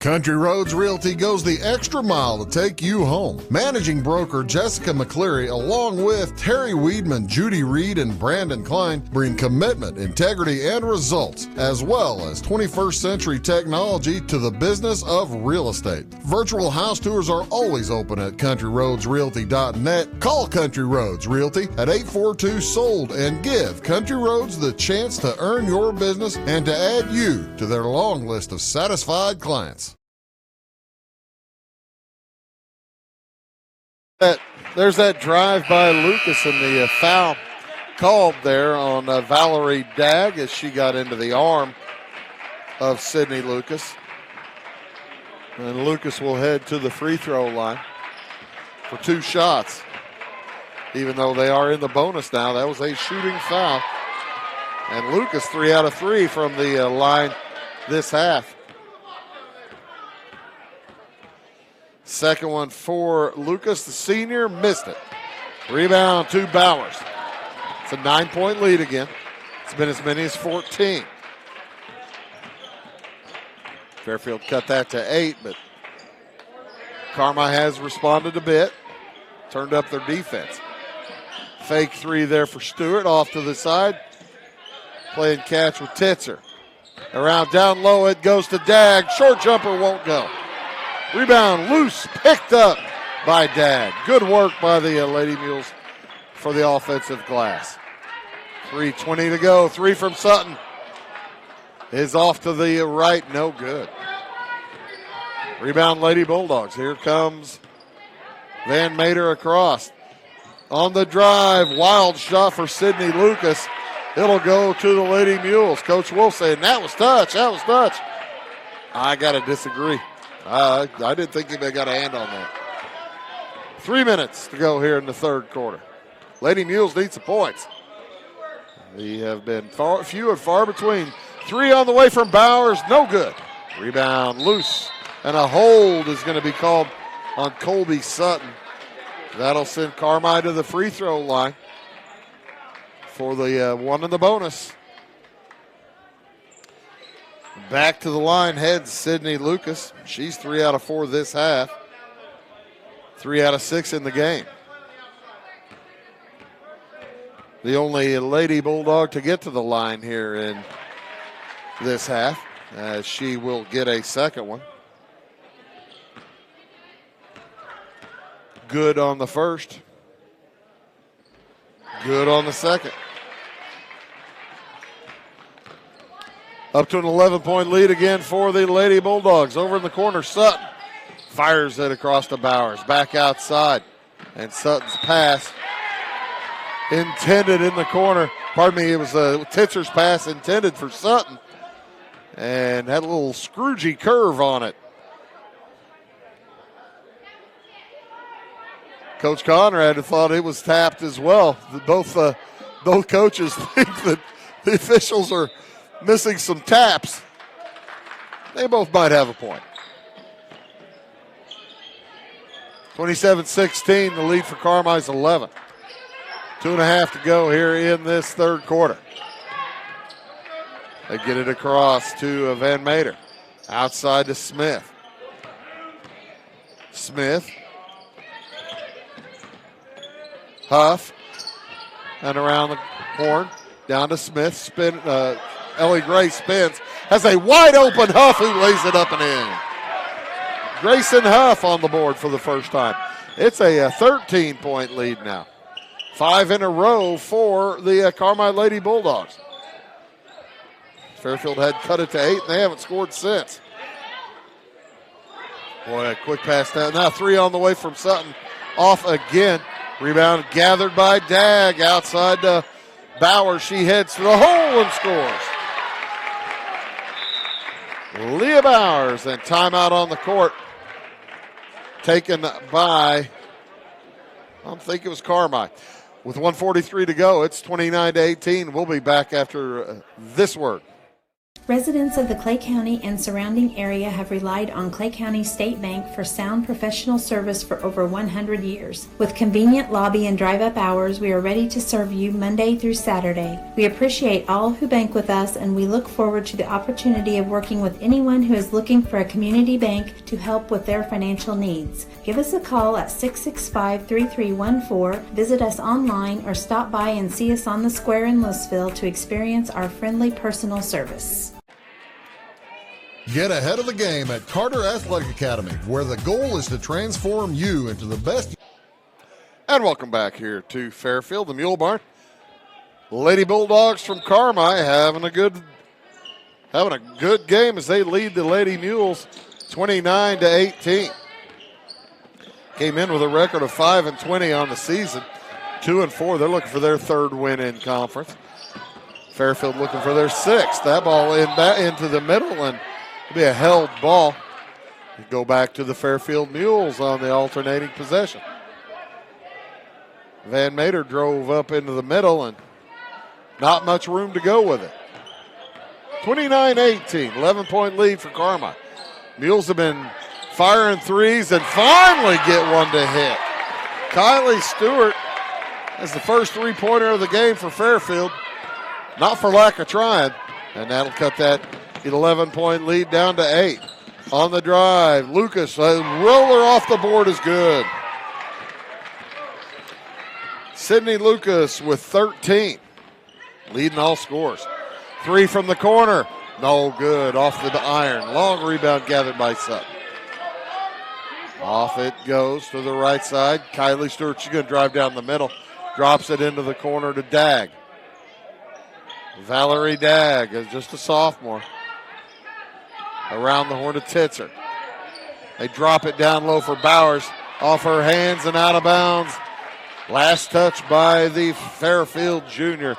Country Roads Realty goes the extra mile to take you home. Managing broker Jessica McCleary, along with Terry Weedman, Judy Reed, and Brandon Klein, bring commitment, integrity, and results, as well as 21st century technology to the business of real estate. Virtual house tours are always open at countryroadsrealty.net. Call Country Roads Realty at 842-SOLD and give Country Roads the chance to earn your business and to add you to their long list of satisfied clients. There's that drive by Lucas and the foul called there on Valerie Dag as she got into the arm of Sydney Lucas. And Lucas will head to the free throw line for 2 shots. Even though they are in the bonus now, that was a shooting foul. And Lucas 3 out of 3 from the line this half. Second one for Lucas, the senior, missed it. Rebound to Bowers. It's a 9-point lead again. It's been as many as 14. Fairfield cut that to 8, but Carmi has responded a bit, turned up their defense. Fake 3 there for Stewart, off to the side. Playing catch with Titzer. Around down low, it goes to Dag. Short jumper won't go. Rebound loose, picked up by Dag. Good work by the Lady Mules for the offensive glass. 3:20 to go. 3 from Sutton is off to the right, no good. Rebound Lady Bulldogs. Here comes Van Mater across. On the drive, wild shot for Sydney Lucas. It'll go to the Lady Mules. Coach Wolf saying, that was touch. I got to disagree. I didn't think anybody got a hand on that. 3 minutes to go here in the third quarter. Lady Mules need some points. They have been few and far between. 3 on the way from Bowers, no good. Rebound loose, and a hold is going to be called on Colby Sutton. That'll send Carmi to the free throw line for the one in the bonus. Back to the line heads Sydney Lucas. She's 3 out of 4 this half. 3 out of 6 in the game. The only Lady Bulldog to get to the line here in this half. She will get a second one. Good on the first. Good on the second. Up to an 11-point lead again for the Lady Bulldogs. Over in the corner, Sutton fires it across to Bowers. Back outside. And Sutton's pass intended in the corner. Pardon me, it was Titzer's pass intended for Sutton. And had a little Scroogey curve on it. Coach Conrad thought it was tapped as well. Both coaches think that the officials are missing some taps. They both might have a point. 27-16, the lead for Carmi's 11. 2.5 to go here in this third quarter. They get it across to Van Mater. Outside to Smith. Huff. And around the horn. Down to Smith. Ellie Gray spins. Has a wide open Huff who lays it up and in. Grayson Huff on the board for the first time. It's a 13-point lead now. 5 in a row for the Carmi Lady Bulldogs. Fairfield had cut it to 8, and they haven't scored since. Boy, a quick pass down. Now 3 on the way from Sutton. Off again. Rebound gathered by Dag outside Bowers. She heads to the hole and scores. Leah Bowers, and timeout on the court. Taken by, I think it was Carmi. With 1:43 to go, it's 29-18. We'll be back after this word. Residents of the Clay County and surrounding area have relied on Clay County State Bank for sound professional service for over 100 years. With convenient lobby and drive-up hours, we are ready to serve you Monday through Saturday. We appreciate all who bank with us, and we look forward to the opportunity of working with anyone who is looking for a community bank to help with their financial needs. Give us a call at 665-3314, visit us online, or stop by and see us on the square in Louisville to experience our friendly personal service. Get ahead of the game at Carter Athletic Academy, where the goal is to transform you into the best. And welcome back here to Fairfield, the Mule Barn. Lady Bulldogs from Carmi having a good game as they lead the Lady Mules 29-18. Came in with a record of 5-20 on the season, 2-4. They're looking for their third win in conference. Fairfield looking for their sixth. That ball into the middle, and it'll be a held ball. We go back to the Fairfield Mules on the alternating possession. Van Mater drove up into the middle, and not much room to go with it. 29-18, 11-point lead for Carmi. Mules have been firing threes and finally get one to hit. Kylie Stewart is the first three-pointer of the game for Fairfield. Not for lack of trying, and that'll cut that 11-point lead down to 8. On the drive, Lucas, a roller off the board is good. Sydney Lucas with 13, leading all scores. 3 from the corner, no good, off the iron. Long rebound gathered by Sutton. Off it goes to the right side. Kylie Stewart, she's going to drive down the middle. Drops it into the corner to Dag. Valerie Dag is just a sophomore. Around the horn to Titzer. They drop it down low for Bowers. Off her hands and out of bounds. Last touch by the Fairfield junior.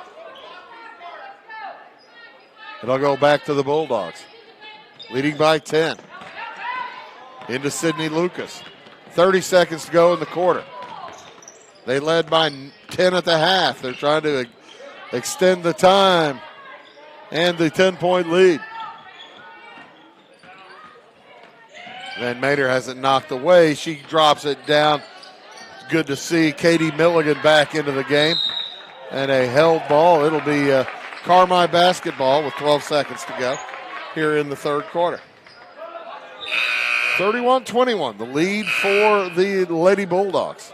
It'll go back to the Bulldogs. Leading by 10. Into Sydney Lucas. 30 seconds to go in the quarter. They led by 10 at the half. They're trying to extend the time and the 10-point lead. Van Mater has it knocked away. She drops it down. It's good to see Cate Milligan back into the game. And a held ball. It'll be Carmi basketball with 12 seconds to go here in the third quarter. 31-21, the lead for the Lady Bulldogs.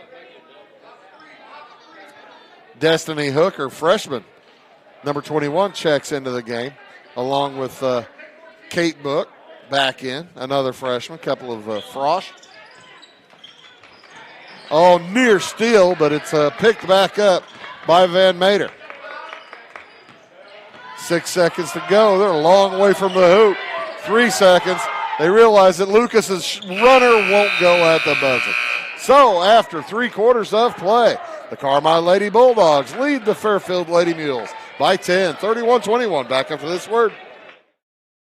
Destiny Hooker, freshman, number 21, checks into the game, along with Cate Book back in, another freshman, couple of Frosch. Oh, near steal, but it's picked back up by Van Mater. 6 seconds to go. They're a long way from the hoop. 3 seconds. They realize that Lucas's runner won't go at the buzzer. So after 3 quarters of play, the Carmi Lady Bulldogs lead the Fairfield Lady Mules by 10, 31-21. Back after this word.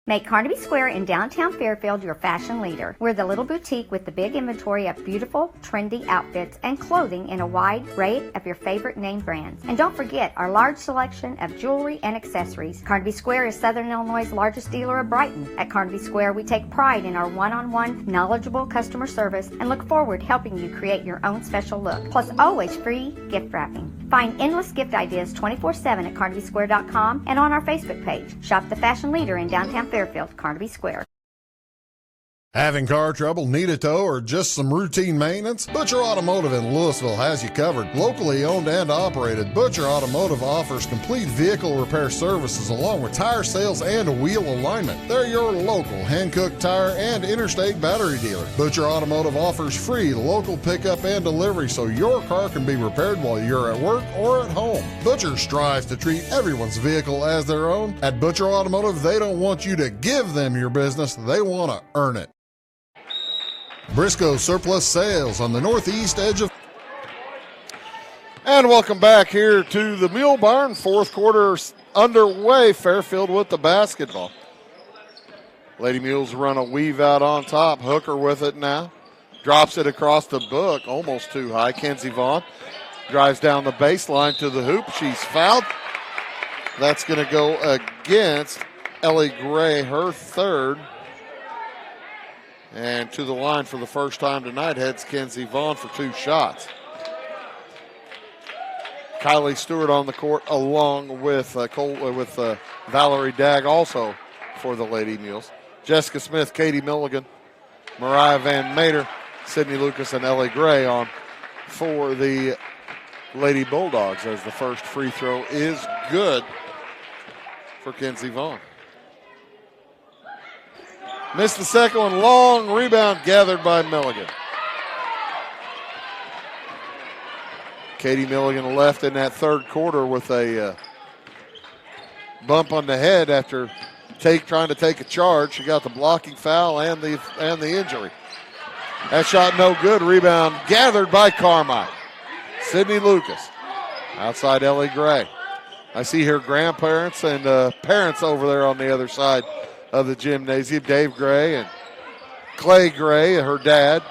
Make Carnaby Square in downtown Fairfield your fashion leader. We're the little boutique with the big inventory of beautiful, trendy outfits and clothing in a wide array of your favorite name brands. And don't forget our large selection of jewelry and accessories. Carnaby Square is Southern Illinois' largest dealer of Brighton. At Carnaby Square, we take pride in our one-on-one, knowledgeable customer service and look forward to helping you create your own special look. Plus, always free gift wrapping. Find endless gift ideas 24/7 at CarnabySquare.com and on our Facebook page. Shop the fashion leader in downtown Fairfield, Carnaby Square. Having car trouble, need a tow, or just some routine maintenance? Butcher Automotive in Louisville has you covered. Locally owned and operated, Butcher Automotive offers complete vehicle repair services along with tire sales and wheel alignment. They're your local hand-cooked tire and interstate battery dealer. Butcher Automotive offers free local pickup and delivery so your car can be repaired while you're at work or at home. Butcher strives to treat everyone's vehicle as their own. At Butcher Automotive, they don't want you to give them your business, they want to earn it. Briscoe Surplus Sales on the northeast edge of... And welcome back here to the Mule Barn. Fourth quarter underway. Fairfield with the basketball. Lady Mules run a weave out on top. Hooker with it now. Drops it across the book. Almost too high. Kenzie Vaughn drives down the baseline to the hoop. She's fouled. That's going to go against Ellie Gray, her third. And to the line for the first time tonight heads Kenzie Vaughn for 2 shots. Kylie Stewart on the court along with Valerie Dags also for the Lady Mules. Jessica Smith, Cate Milligan, Mariah Van Mater, Sydney Lucas, and Ellie Gray on for the Lady Bulldogs as the first free throw is good for Kenzie Vaughn. Missed the second one. Long rebound gathered by Milligan. Cate Milligan left in that third quarter with a bump on the head after trying to take a charge. She got the blocking foul and the injury. That shot no good. Rebound gathered by Carmi. Sydney Lucas. Outside Ellie Gray. I see her grandparents and parents over there on the other side of the gymnasium. Dave Gray and Clay Gray, her dad.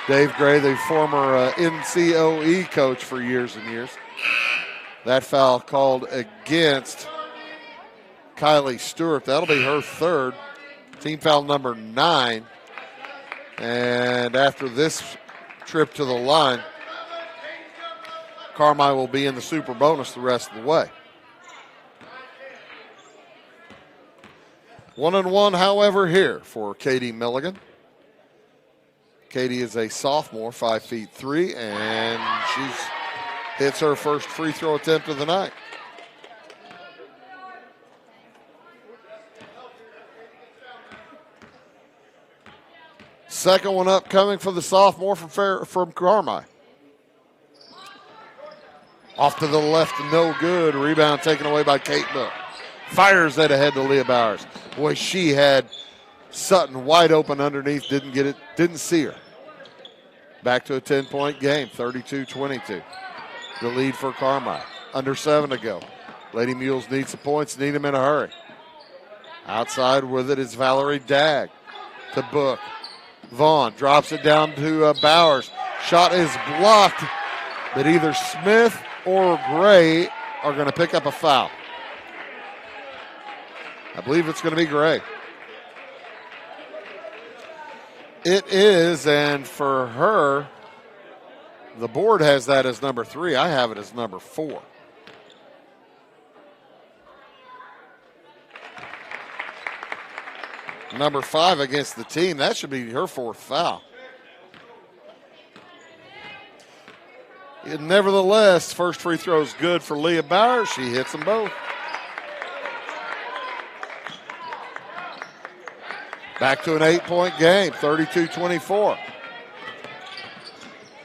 Dave Gray, the former NCOE coach for years and years. That foul called against Kylie Stewart. That'll be her third. Team foul number 9. And after this trip to the line, Carmi will be in the super bonus the rest of the way. 1-1, however, here for Cate Milligan. Cate is a sophomore, 5'3", and she's hits her first free throw attempt of the night. Second one up coming for the sophomore from Carmi. Off to the left, no good. Rebound taken away by Cate Book. Fires that ahead to Leah Bowers. Boy, she had Sutton wide open underneath, didn't get it, didn't see her. Back to a 10-point game, 32-22. The lead for Carmi. Under 7 to go. Lady Mules need some points, need them in a hurry. Outside with it is Valerie Dags to Book. Vaughn drops it down to Bowers. Shot is blocked, but either Smith or Gray are going to pick up a foul. I believe it's going to be Gray. It is, and for her, the board has that as number 3. I have it as number 4. Number 5 against the team. That should be her 4th foul. Nevertheless, first free throw is good for Leah Bowers. She hits them both. Back to an 8-point game, 32-24.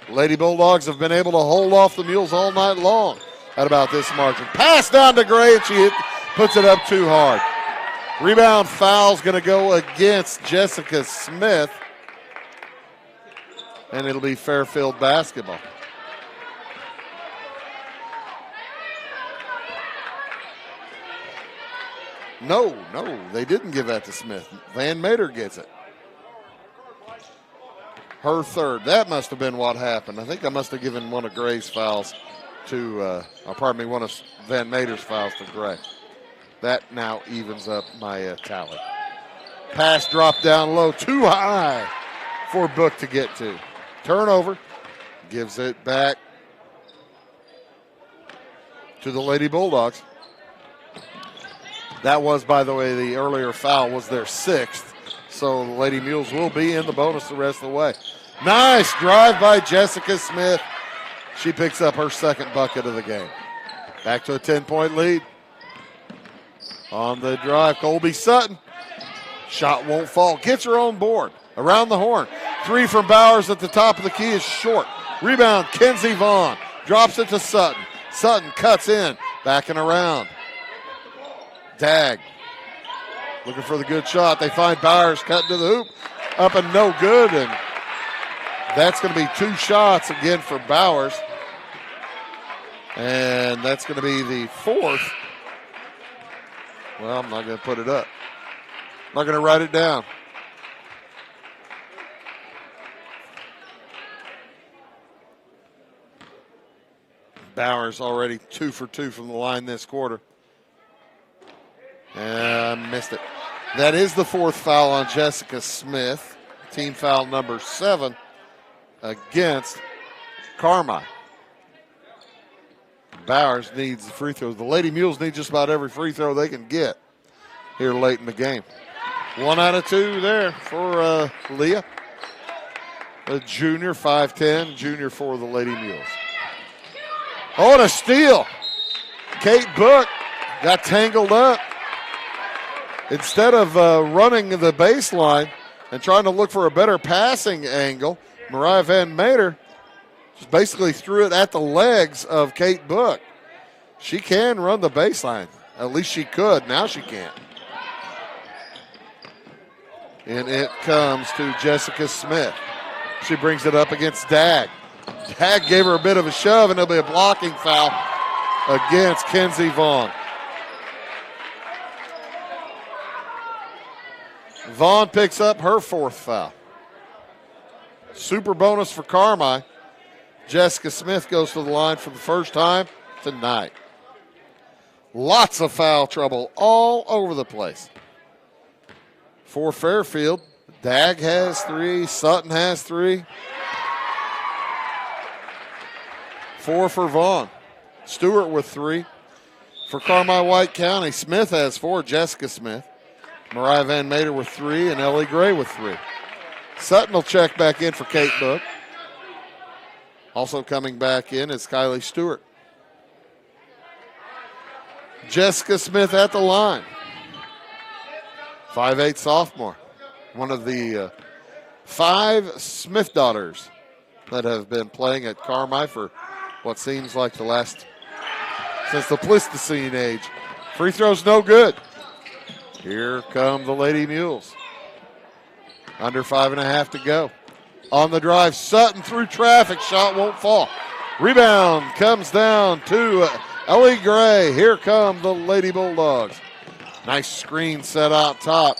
Lady Bulldogs have been able to hold off the Mules all night long at about this margin. Pass down to Gray, and she puts it up too hard. Rebound foul's going to go against Jessica Smith, and it'll be Fairfield basketball. No, they didn't give that to Smith. Van Mater gets it. Her third. That must have been what happened. I think I must have given one of Gray's fouls to, one of Van Mater's fouls to Gray. That now evens up my tally. Pass dropped down low, too high for Book to get to. Turnover. Gives it back to the Lady Bulldogs. That was, by the way, the earlier foul was their 6th. So the Lady Mules will be in the bonus the rest of the way. Nice drive by Jessica Smith. She picks up her second bucket of the game. Back to a 10-point lead. On the drive, Colby Sutton. Shot won't fall. Gets her own board. Around the horn. Three from Bowers at the top of the key is short. Rebound, Kenzie Vaughn. Drops it to Sutton. Sutton cuts in. Backing around. Dag. Looking for the good shot. They find Bowers cutting to the hoop. Up and no good. And that's going to be 2 shots again for Bowers. And that's going to be the 4th. Well, I'm not going to put it up. I'm not going to write it down. Bowers already 2 for 2 from the line this quarter. And missed it. That is the 4th foul on Jessica Smith. Team foul number 7 against Carmi. Bowers needs the free throws. The Lady Mules need just about every free throw they can get here late in the game. 1 out of 2 there for Leah. A junior, 5'10", junior for the Lady Mules. Oh, and a steal. Cate Book got tangled up. Instead of running the baseline and trying to look for a better passing angle, Mariah Van Meter just basically threw it at the legs of Cate Book. She can run the baseline. At least she could. Now she can't. And it comes to Jessica Smith. She brings it up against Dag. Dag gave her a bit of a shove, and it'll be a blocking foul against Kenzie Vaughn. Vaughn picks up her 4th foul. Super bonus for Carmi. Jessica Smith goes to the line for the first time tonight. Lots of foul trouble all over the place. For Fairfield, Dag has 3, Sutton has 3. 4 for Vaughn. Stewart with 3. For Carmi-White County, Smith has 4, Jessica Smith. Mariah Van Meter with 3, and Ellie Gray with 3. Sutton will check back in for Cate Book. Also coming back in is Kylie Stewart. Jessica Smith at the line. 5'8" sophomore. One of the 5 Smith daughters that have been playing at Carmi for what seems like since the Pleistocene age. Free throw's no good. Here come the Lady Mules. Under 5.5 to go. On the drive, Sutton through traffic. Shot won't fall. Rebound comes down to Ellie Gray. Here come the Lady Bulldogs. Nice screen set out top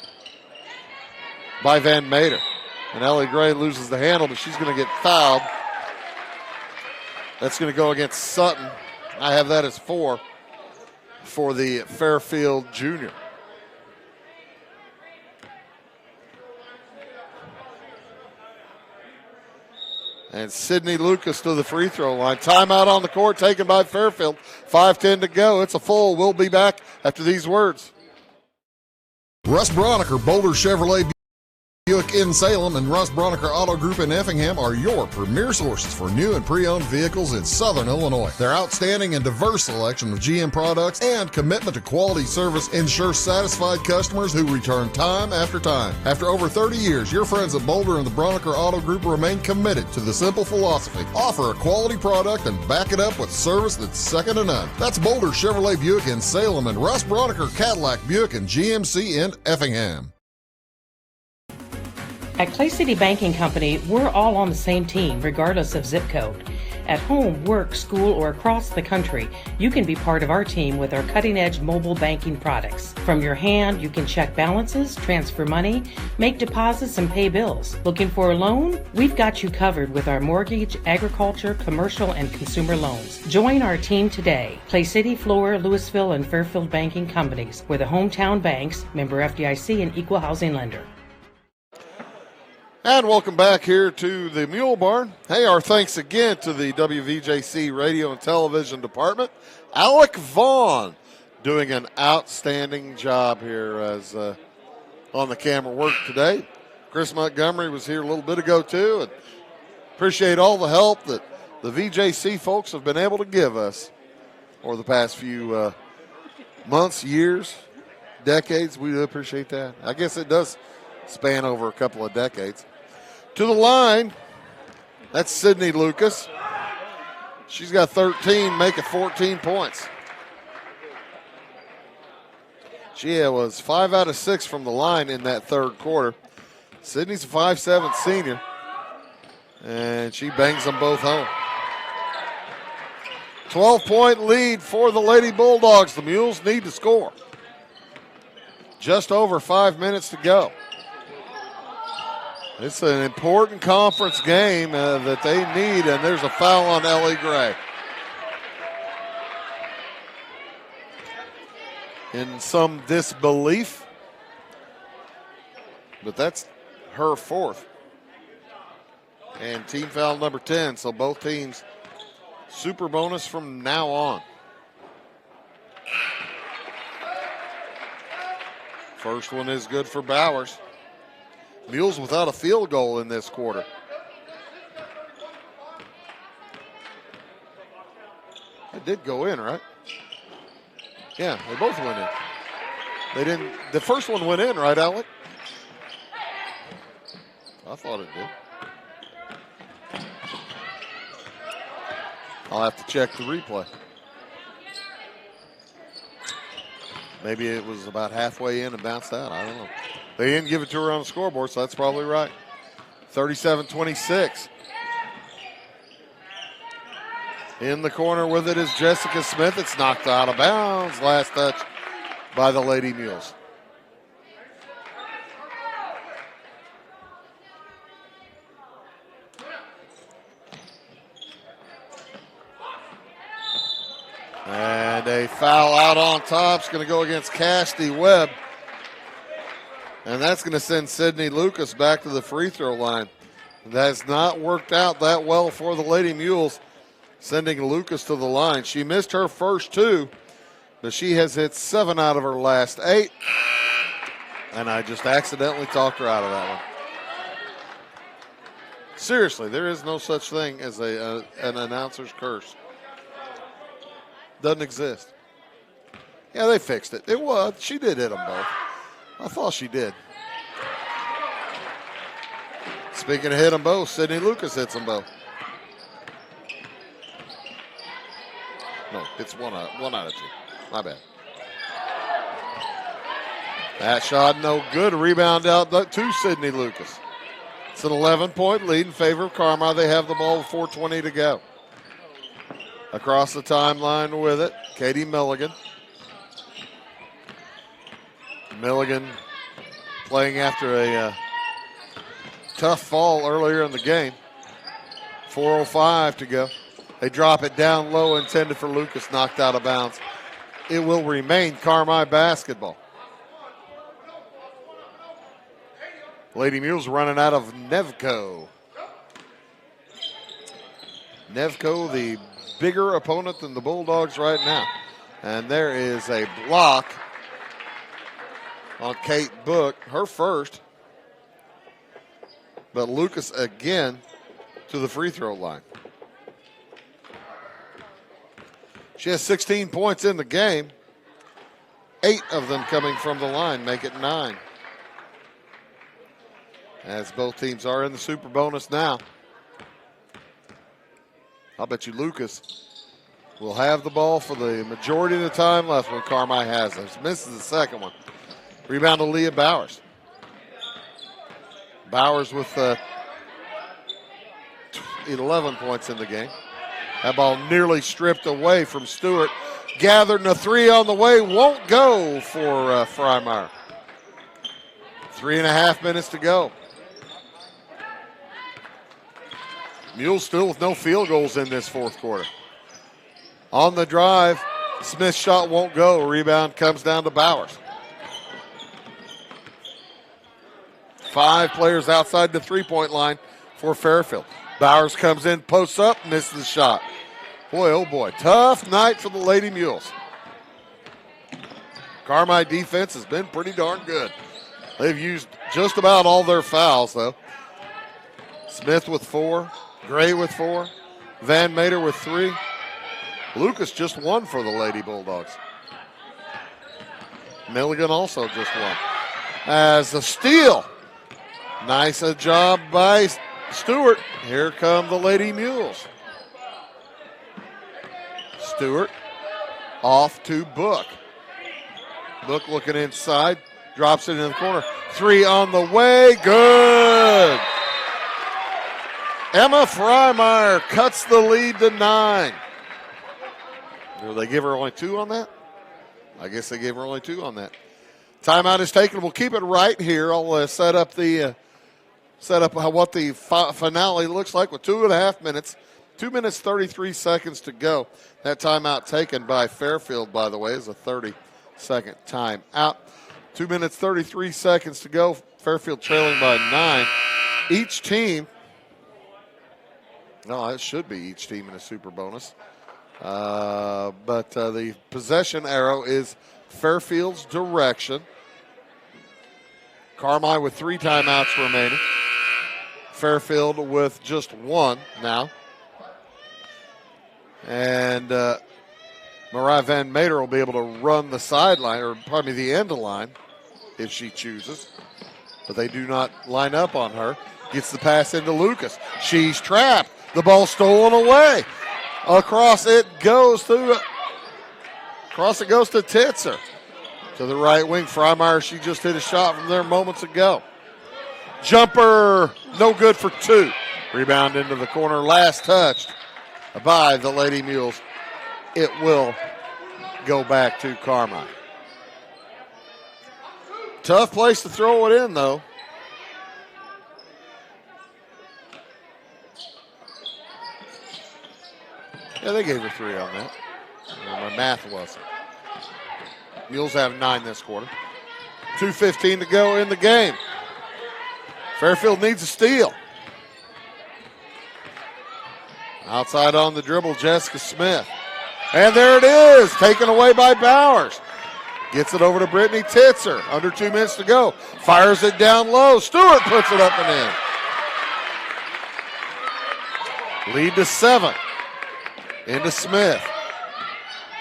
by Van Meter. And Ellie Gray loses the handle, but she's going to get fouled. That's going to go against Sutton. I have that as 4 for the Fairfield junior. And Sydney Lucas to the free throw line. Timeout on the court taken by Fairfield. 5:10 to go. It's a full. We'll be back after these words. Russ Broniker, Boulder Chevrolet Buick in Salem, and Russ Broniker Auto Group in Effingham are your premier sources for new and pre-owned vehicles in Southern Illinois. Their outstanding and diverse selection of GM products and commitment to quality service ensures satisfied customers who return time after time. After over 30 years, your friends at Boulder and the Broniker Auto Group remain committed to the simple philosophy: offer a quality product and back it up with service that's second to none. That's Boulder Chevrolet Buick in Salem and Russ Broniker Cadillac Buick and GMC in Effingham. At Clay City Banking Company, we're all on the same team, regardless of zip code. At home, work, school, or across the country, you can be part of our team with our cutting-edge mobile banking products. From your hand, you can check balances, transfer money, make deposits, and pay bills. Looking for a loan? We've got you covered with our mortgage, agriculture, commercial, and consumer loans. Join our team today. Clay City, Flora, Louisville, and Fairfield Banking Companies. We're the hometown banks, member FDIC, and equal housing lender. And welcome back here to the Mule Barn. Hey, our thanks again to the WVJC Radio and Television Department. Alec Vaughn doing an outstanding job here as on the camera work today. Chris Montgomery was here a little bit ago, too. And appreciate all the help that the VJC folks have been able to give us over the past few months, years, decades. We do appreciate that. I guess it does span over a couple of decades. To the line, that's Sydney Lucas. She's got 13, making 14 points. She was 5 out of 6 from the line in that third quarter. Sydney's a 5'7" senior, and she bangs them both home. 12-point lead for the Lady Bulldogs. The Mules need to score. Just over 5 minutes to go. It's an important conference game that they need, and there's a foul on Ellie Gray. In some disbelief, but that's her fourth. And team foul number 10, so both teams super bonus from now on. First one is good for Bowers. Mules without a field goal in this quarter. It did go in, right? Yeah, they both went in. They didn't. The first one went in, right, Alec? I thought it did. I'll have to check the replay. Maybe it was about halfway in and bounced out. I don't know. They didn't give it to her on the scoreboard, so that's probably right. 37-26. In the corner with it is Jessica Smith. It's knocked out of bounds. Last touch by the Lady Mules. And a foul out on top. It's going to go against Cassidy Webb. And that's going to send Sydney Lucas back to the free throw line. That has not worked out that well for the Lady Mules, sending Lucas to the line. She missed her first two, but she has hit 7 out of her last 8. And I just accidentally talked her out of that one. Seriously, there is no such thing as an announcer's curse. Doesn't exist. Yeah, they fixed it. It was. She did hit them both. I thought she did. Speaking of hit them both, Sydney Lucas hits them both. No, it's one out of 2. My bad. That shot no good. Rebound out to Sydney Lucas. It's an 11-point lead in favor of Carmi. They have the ball with 4:20 to go. Across the timeline with it, Cate Milligan. Milligan playing after a tough fall earlier in the game. 4:05 to go. They drop it down low, intended for Lucas, knocked out of bounds. It will remain Carmi basketball. Lady Mules running out of Nevco. Nevco, the bigger opponent than the Bulldogs right now. And there is a block on Cate Book, her first. But Lucas again to the free throw line. She has 16 points in the game. 8 of them coming from the line, make it 9. As both teams are in the super bonus now. I'll bet you Lucas will have the ball for the majority of the time left when Carmi has it. Misses the second one. Rebound to Leah Bowers. Bowers with 11 points in the game. That ball nearly stripped away from Stewart. Gathered in a 3 on the way. Won't go for Frye. 3.5 minutes to go. Mules still with no field goals in this fourth quarter. On the drive, Smith's shot won't go. Rebound comes down to Bowers. 5 players outside the three-point line for Fairfield. Bowers comes in, posts up, misses the shot. Boy, oh boy, tough night for the Lady Mules. Carmi defense has been pretty darn good. They've used just about all their fouls, though. Smith with 4, Gray with 4, Van Meter with 3. Lucas just 1 for the Lady Bulldogs. Milligan also just 1. As a steal. Nice a job by Stewart. Here come the Lady Mules. Stewart off to Book. Book looking inside. Drops it in the corner. 3 on the way. Good. Emma Frye cuts the lead to 9. Did they give her only 2 on that? I guess they gave her only 2 on that. Timeout is taken. We'll keep it right here. I'll set up what the finale looks like with 2.5 minutes. 2 minutes, 33 seconds to go. That timeout taken by Fairfield, by the way, is a 30-second timeout. 2 minutes, 33 seconds to go. Fairfield trailing by 9. Each team, no, it should be each team in a super bonus. But the possession arrow is Fairfield's direction. Carmi with 3 timeouts remaining. Fairfield with just 1 now. And Mariah Van Meter will be able to run the sideline, or probably the end of line, if she chooses. But they do not line up on her. Gets the pass into Lucas. She's trapped. The ball stolen away. Across it goes to Titzer. To the right wing. Frye, she just hit a shot from there moments ago. Jumper, no good for 2. Rebound into the corner. Last touched by the Lady Mules. It will go back to Carmi. Tough place to throw it in, though. Yeah, they gave her 3 on that. My math wasn't. Mules have 9 this quarter. 2:15 to go in the game. Fairfield needs a steal. Outside on the dribble, Jessica Smith. And there it is, taken away by Bowers. Gets it over to Brittany Titzer. Under 2 minutes to go. Fires it down low. Stewart puts it up and in. Lead to 7. Into Smith.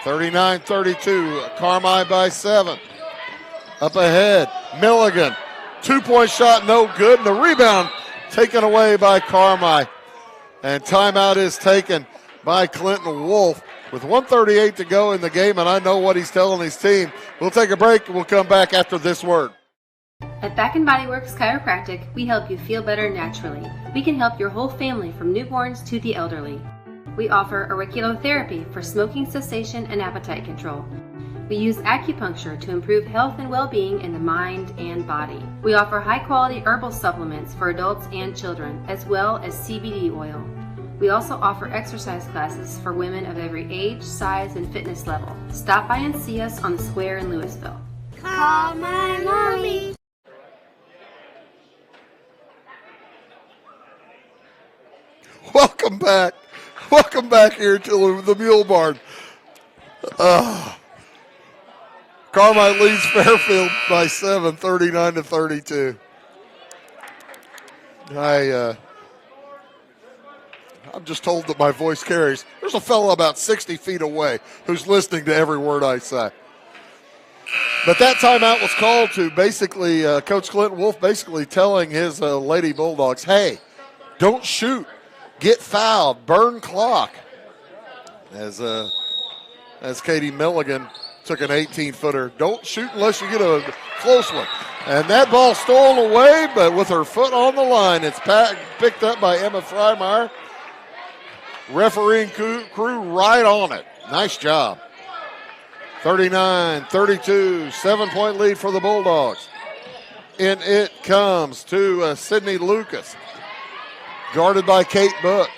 39-32. Carmi by 7. Up ahead. Milligan. 2-point shot, no good. And the rebound taken away by Carmi. And timeout is taken by Clinton Wolf with 1:38 to go in the game. And I know what he's telling his team. We'll take a break and we'll come back after this word. At Back & Body Works Chiropractic, we help you feel better naturally. We can help your whole family from newborns to the elderly. We offer auriculotherapy for smoking cessation and appetite control. We use acupuncture to improve health and well-being in the mind and body. We offer high-quality herbal supplements for adults and children, as well as CBD oil. We also offer exercise classes for women of every age, size, and fitness level. Stop by and see us on the square in Louisville. Call my mommy. Welcome back. Welcome back here to the Mule Barn. Carmi leads Fairfield by 7, 39-32. I'm just told that my voice carries. There's a fellow about 60 feet away who's listening to every word I say. But that timeout was called to basically Coach Clinton Wolf basically telling his Lady Bulldogs, hey, don't shoot. Get fouled. Burn clock. As Cate Milligan took an 18-footer. Don't shoot unless you get a close one. And that ball stolen away, but with her foot on the line, it's picked up by Emma Frye. Refereeing crew right on it. Nice job. 39-32, 7-point lead for the Bulldogs. In it comes to Sydney Lucas. Guarded by Cate Book.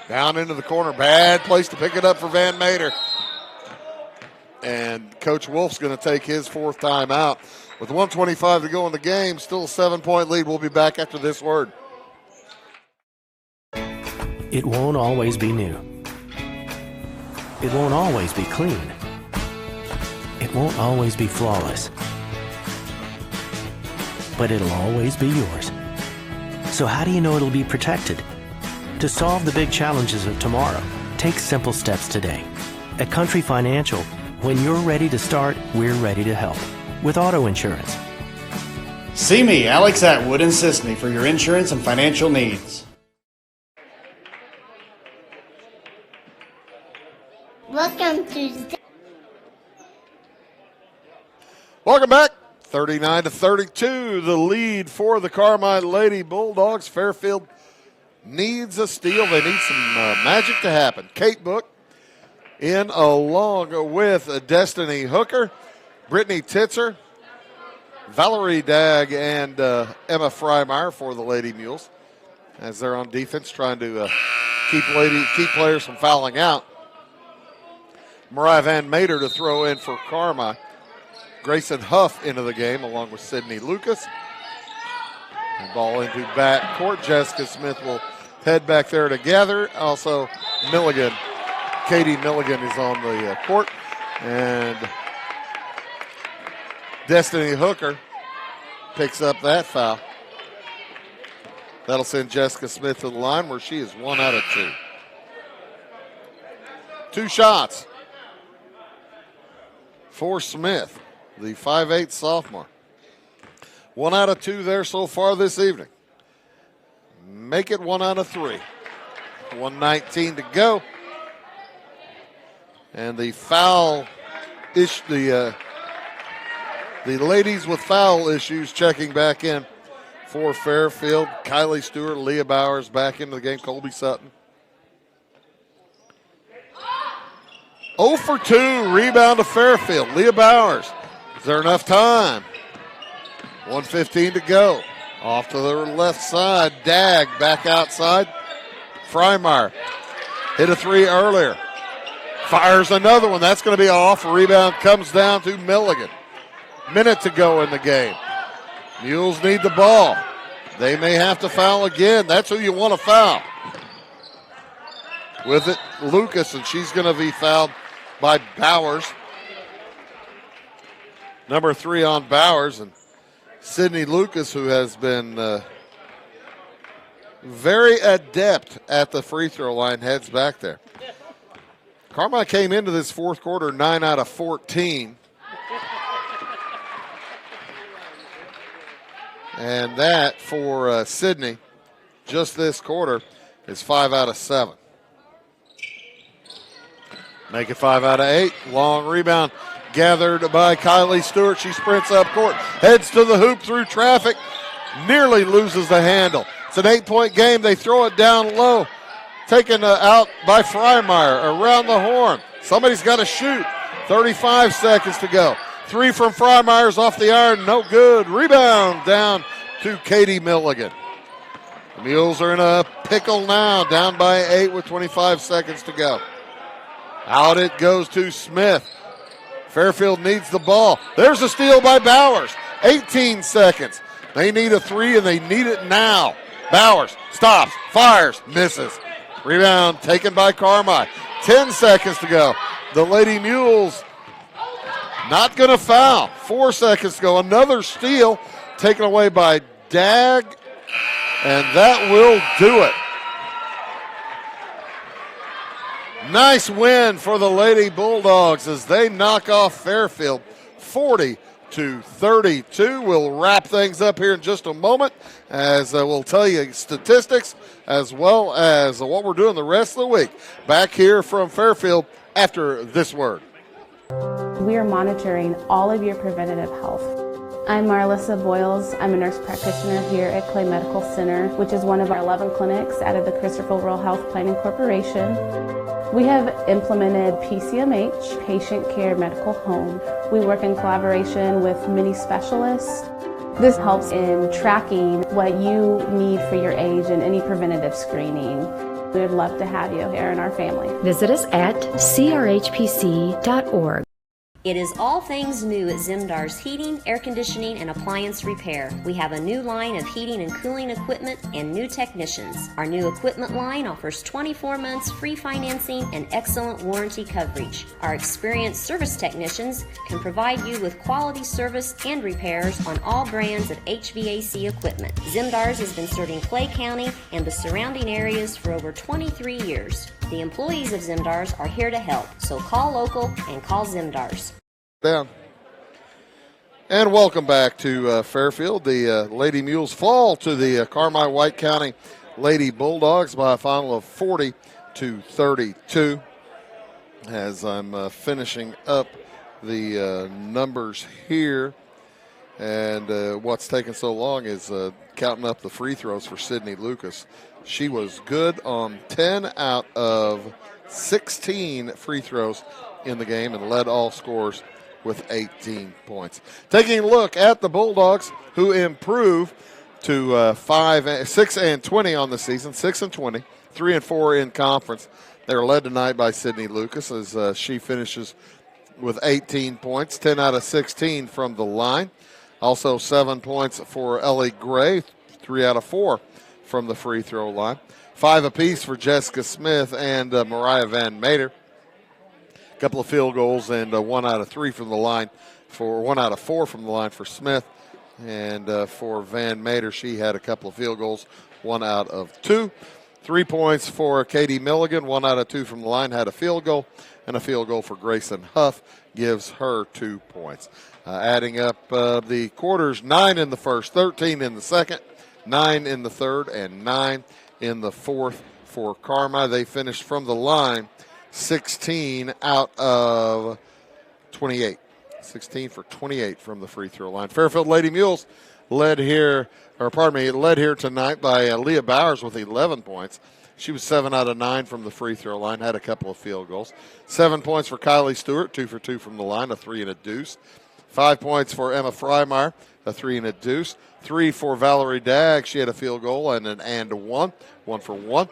Down into the corner. Bad place to pick it up for Van Meter. And Coach Wolf's going to take his 4th timeout. With 1:25 to go in the game, still a 7-point lead. We'll be back after this word. It won't always be new. It won't always be clean. It won't always be flawless. but it'll always be yours. So how do you know it'll be protected? To solve the big challenges of tomorrow, take simple steps today. At Country Financial, when you're ready to start, we're ready to help. With auto insurance. See me, Alex Atwood in Sisney, for your insurance and financial needs. Welcome to... Welcome back. 39-32, the lead for the Carmi Lady Bulldogs. Fairfield needs a steal. They need some magic to happen. Cate Book in along with Destiny Hooker, Brittany Titzer, Valerie Dag, and Emma Frye for the Lady Mules as they're on defense trying to keep players from fouling out. Mariah Van Mater to throw in for Carmi. Grayson Huff into the game along with Sydney Lucas. And ball into back court. Jessica Smith will head back there together. Also, Milligan, Katie Milligan is on the court. And Destiny Hooker picks up that foul. That'll send Jessica Smith to the line where she is 1 out of 2. 2 shots for Smith, the 5'8" sophomore. 1 out of 2 there so far this evening. Make it 1 out of 3. 1:19 to go. And the foul the ladies with foul issues checking back in for Fairfield. Kylie Stewart, Leah Bowers back into the game. Colby Sutton. 0 for 2, rebound to Fairfield. Leah Bowers. Is there enough time? 1:15 to go. Off to the left side. Dag back outside. Frye hit a 3 earlier. Fires another one. That's going to be off. Rebound comes down to Milligan. Minute to go in the game. Mules need the ball. They may have to foul again. That's who you want to foul. With it, Lucas, and she's going to be fouled by Bowers. Number 3 on Bowers, and Sydney Lucas, who has been very adept at the free throw line, heads back there. Carmi came into this fourth quarter 9 out of 14. And that for Sydney, just this quarter, is 5 out of 7. Make it 5 out of 8. Long rebound gathered by Kylie Stewart. She sprints up court, heads to the hoop through traffic, nearly loses the handle. It's an 8-point game. They throw it down low. Taken out by Frye around the horn. Somebody's got to shoot. 35 seconds to go. 3 from Frye off the iron. No good. Rebound down to Katie Milligan. The Mules are in a pickle now. Down by 8 with 25 seconds to go. Out it goes to Smith. Fairfield needs the ball. There's a steal by Bowers. 18 seconds. They need a 3, and they need it now. Bowers stops, fires, misses. Rebound taken by Carmi. 10 seconds to go. The Lady Mules not going to foul. 4 seconds to go. Another steal taken away by Dag, and that will do it. Nice win for the Lady Bulldogs as they knock off Fairfield 40-32. We'll wrap things up here in just a moment as we'll tell you statistics as well as what we're doing the rest of the week. Back here from Fairfield after this word. We are monitoring all of your preventative health. I'm Marlissa Boyles. I'm a nurse practitioner here at Clay Medical Center, which is one of our 11 clinics out of the Christopher Rural Health Planning Corporation. We have implemented PCMH, Patient Care Medical Home. We work in collaboration with many specialists. This helps in tracking what you need for your age and any preventative screening. We would love to have you here in our family. Visit us at crhpc.org. It is all things new at Zimdar's Heating, Air Conditioning, and Appliance Repair. We have a new line of heating and cooling equipment and new technicians. Our new equipment line offers 24 months free financing and excellent warranty coverage. Our experienced service technicians can provide you with quality service and repairs on all brands of HVAC equipment. Zimdar's has been serving Clay County and the surrounding areas for over 23 years. The employees of Zimdar's are here to help, so call local and call Zimdar's. Down. And welcome back to Fairfield. The Lady Mules fall to the Carmi White County Lady Bulldogs by a final of 40-32. As I'm finishing up the numbers here, and what's taken so long is counting up the free throws for Sydney Lucas. She was good on 10 out of 16 free throws in the game and led all scorers with 18 points. Taking a look at the Bulldogs, who improved to 6-20 on the season, 6-20, 3-4 in conference. They're led tonight by Sydney Lucas as she finishes with 18 points, 10 out of 16 from the line. Also 7 points for Ellie Gray, 3 out of 4 from the free throw line. 5 apiece for Jessica Smith and Mariah Van Mater. A couple of field goals and 1 out of 3 from the line for 1 out of 4 from the line for Smith. And for Van Mater, she had a couple of field goals, 1 out of 2. 3 points for Cate Milligan, 1 out of 2 from the line, had a field goal, and a field goal for Grayson Huff gives her 2 points. Adding up the quarters, 9 in the first, 13 in the second, 9 in the third, and 9 in the fourth for Carmi. They finished from the line 16 out of 28. 16 for 28 from the free throw line. Fairfield Lady Mules led here tonight by Leah Bowers with 11 points. She was 7 out of 9 from the free throw line, had a couple of field goals. 7 points for Kylie Stewart, 2 for 2 from the line, a 3 and a deuce. 5 points for Emma Frye, a 3 and a deuce. 3 for Valerie Dags, she had a field goal and an and a 1 for 1.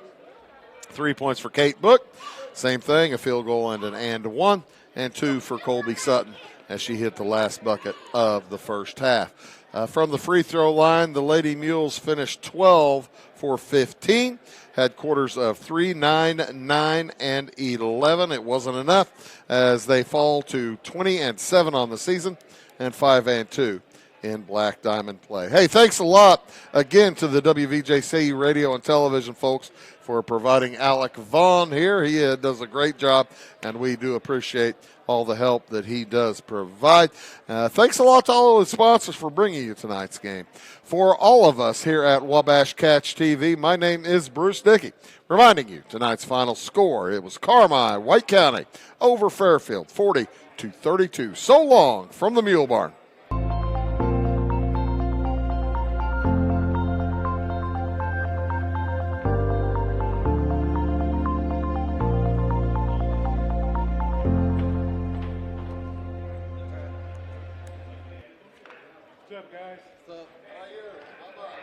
3 points for Cate Book, same thing, a field goal and an and a 1. And 2 for Colby Sutton as she hit the last bucket of the first half. From the free throw line, the Lady Mules finished 12 for 15. Had quarters of 3, 9, 9, and 11. It wasn't enough as they fall to 20 and 7 on the season and 5 and 2 in Black Diamond play. Hey, thanks a lot again to the WVJC radio and television folks for providing Alec Vaughn here. He does a great job, and we do appreciate all the help that he does provide. Thanks a lot to all of the sponsors for bringing you tonight's game. For all of us here at Wabash Catch TV, my name is Bruce Dickey, reminding you tonight's final score. It was Carmi, White County, over Fairfield, 40-32. So long from the Mule Barn. What's up, guys? What's up? Right here. How about it?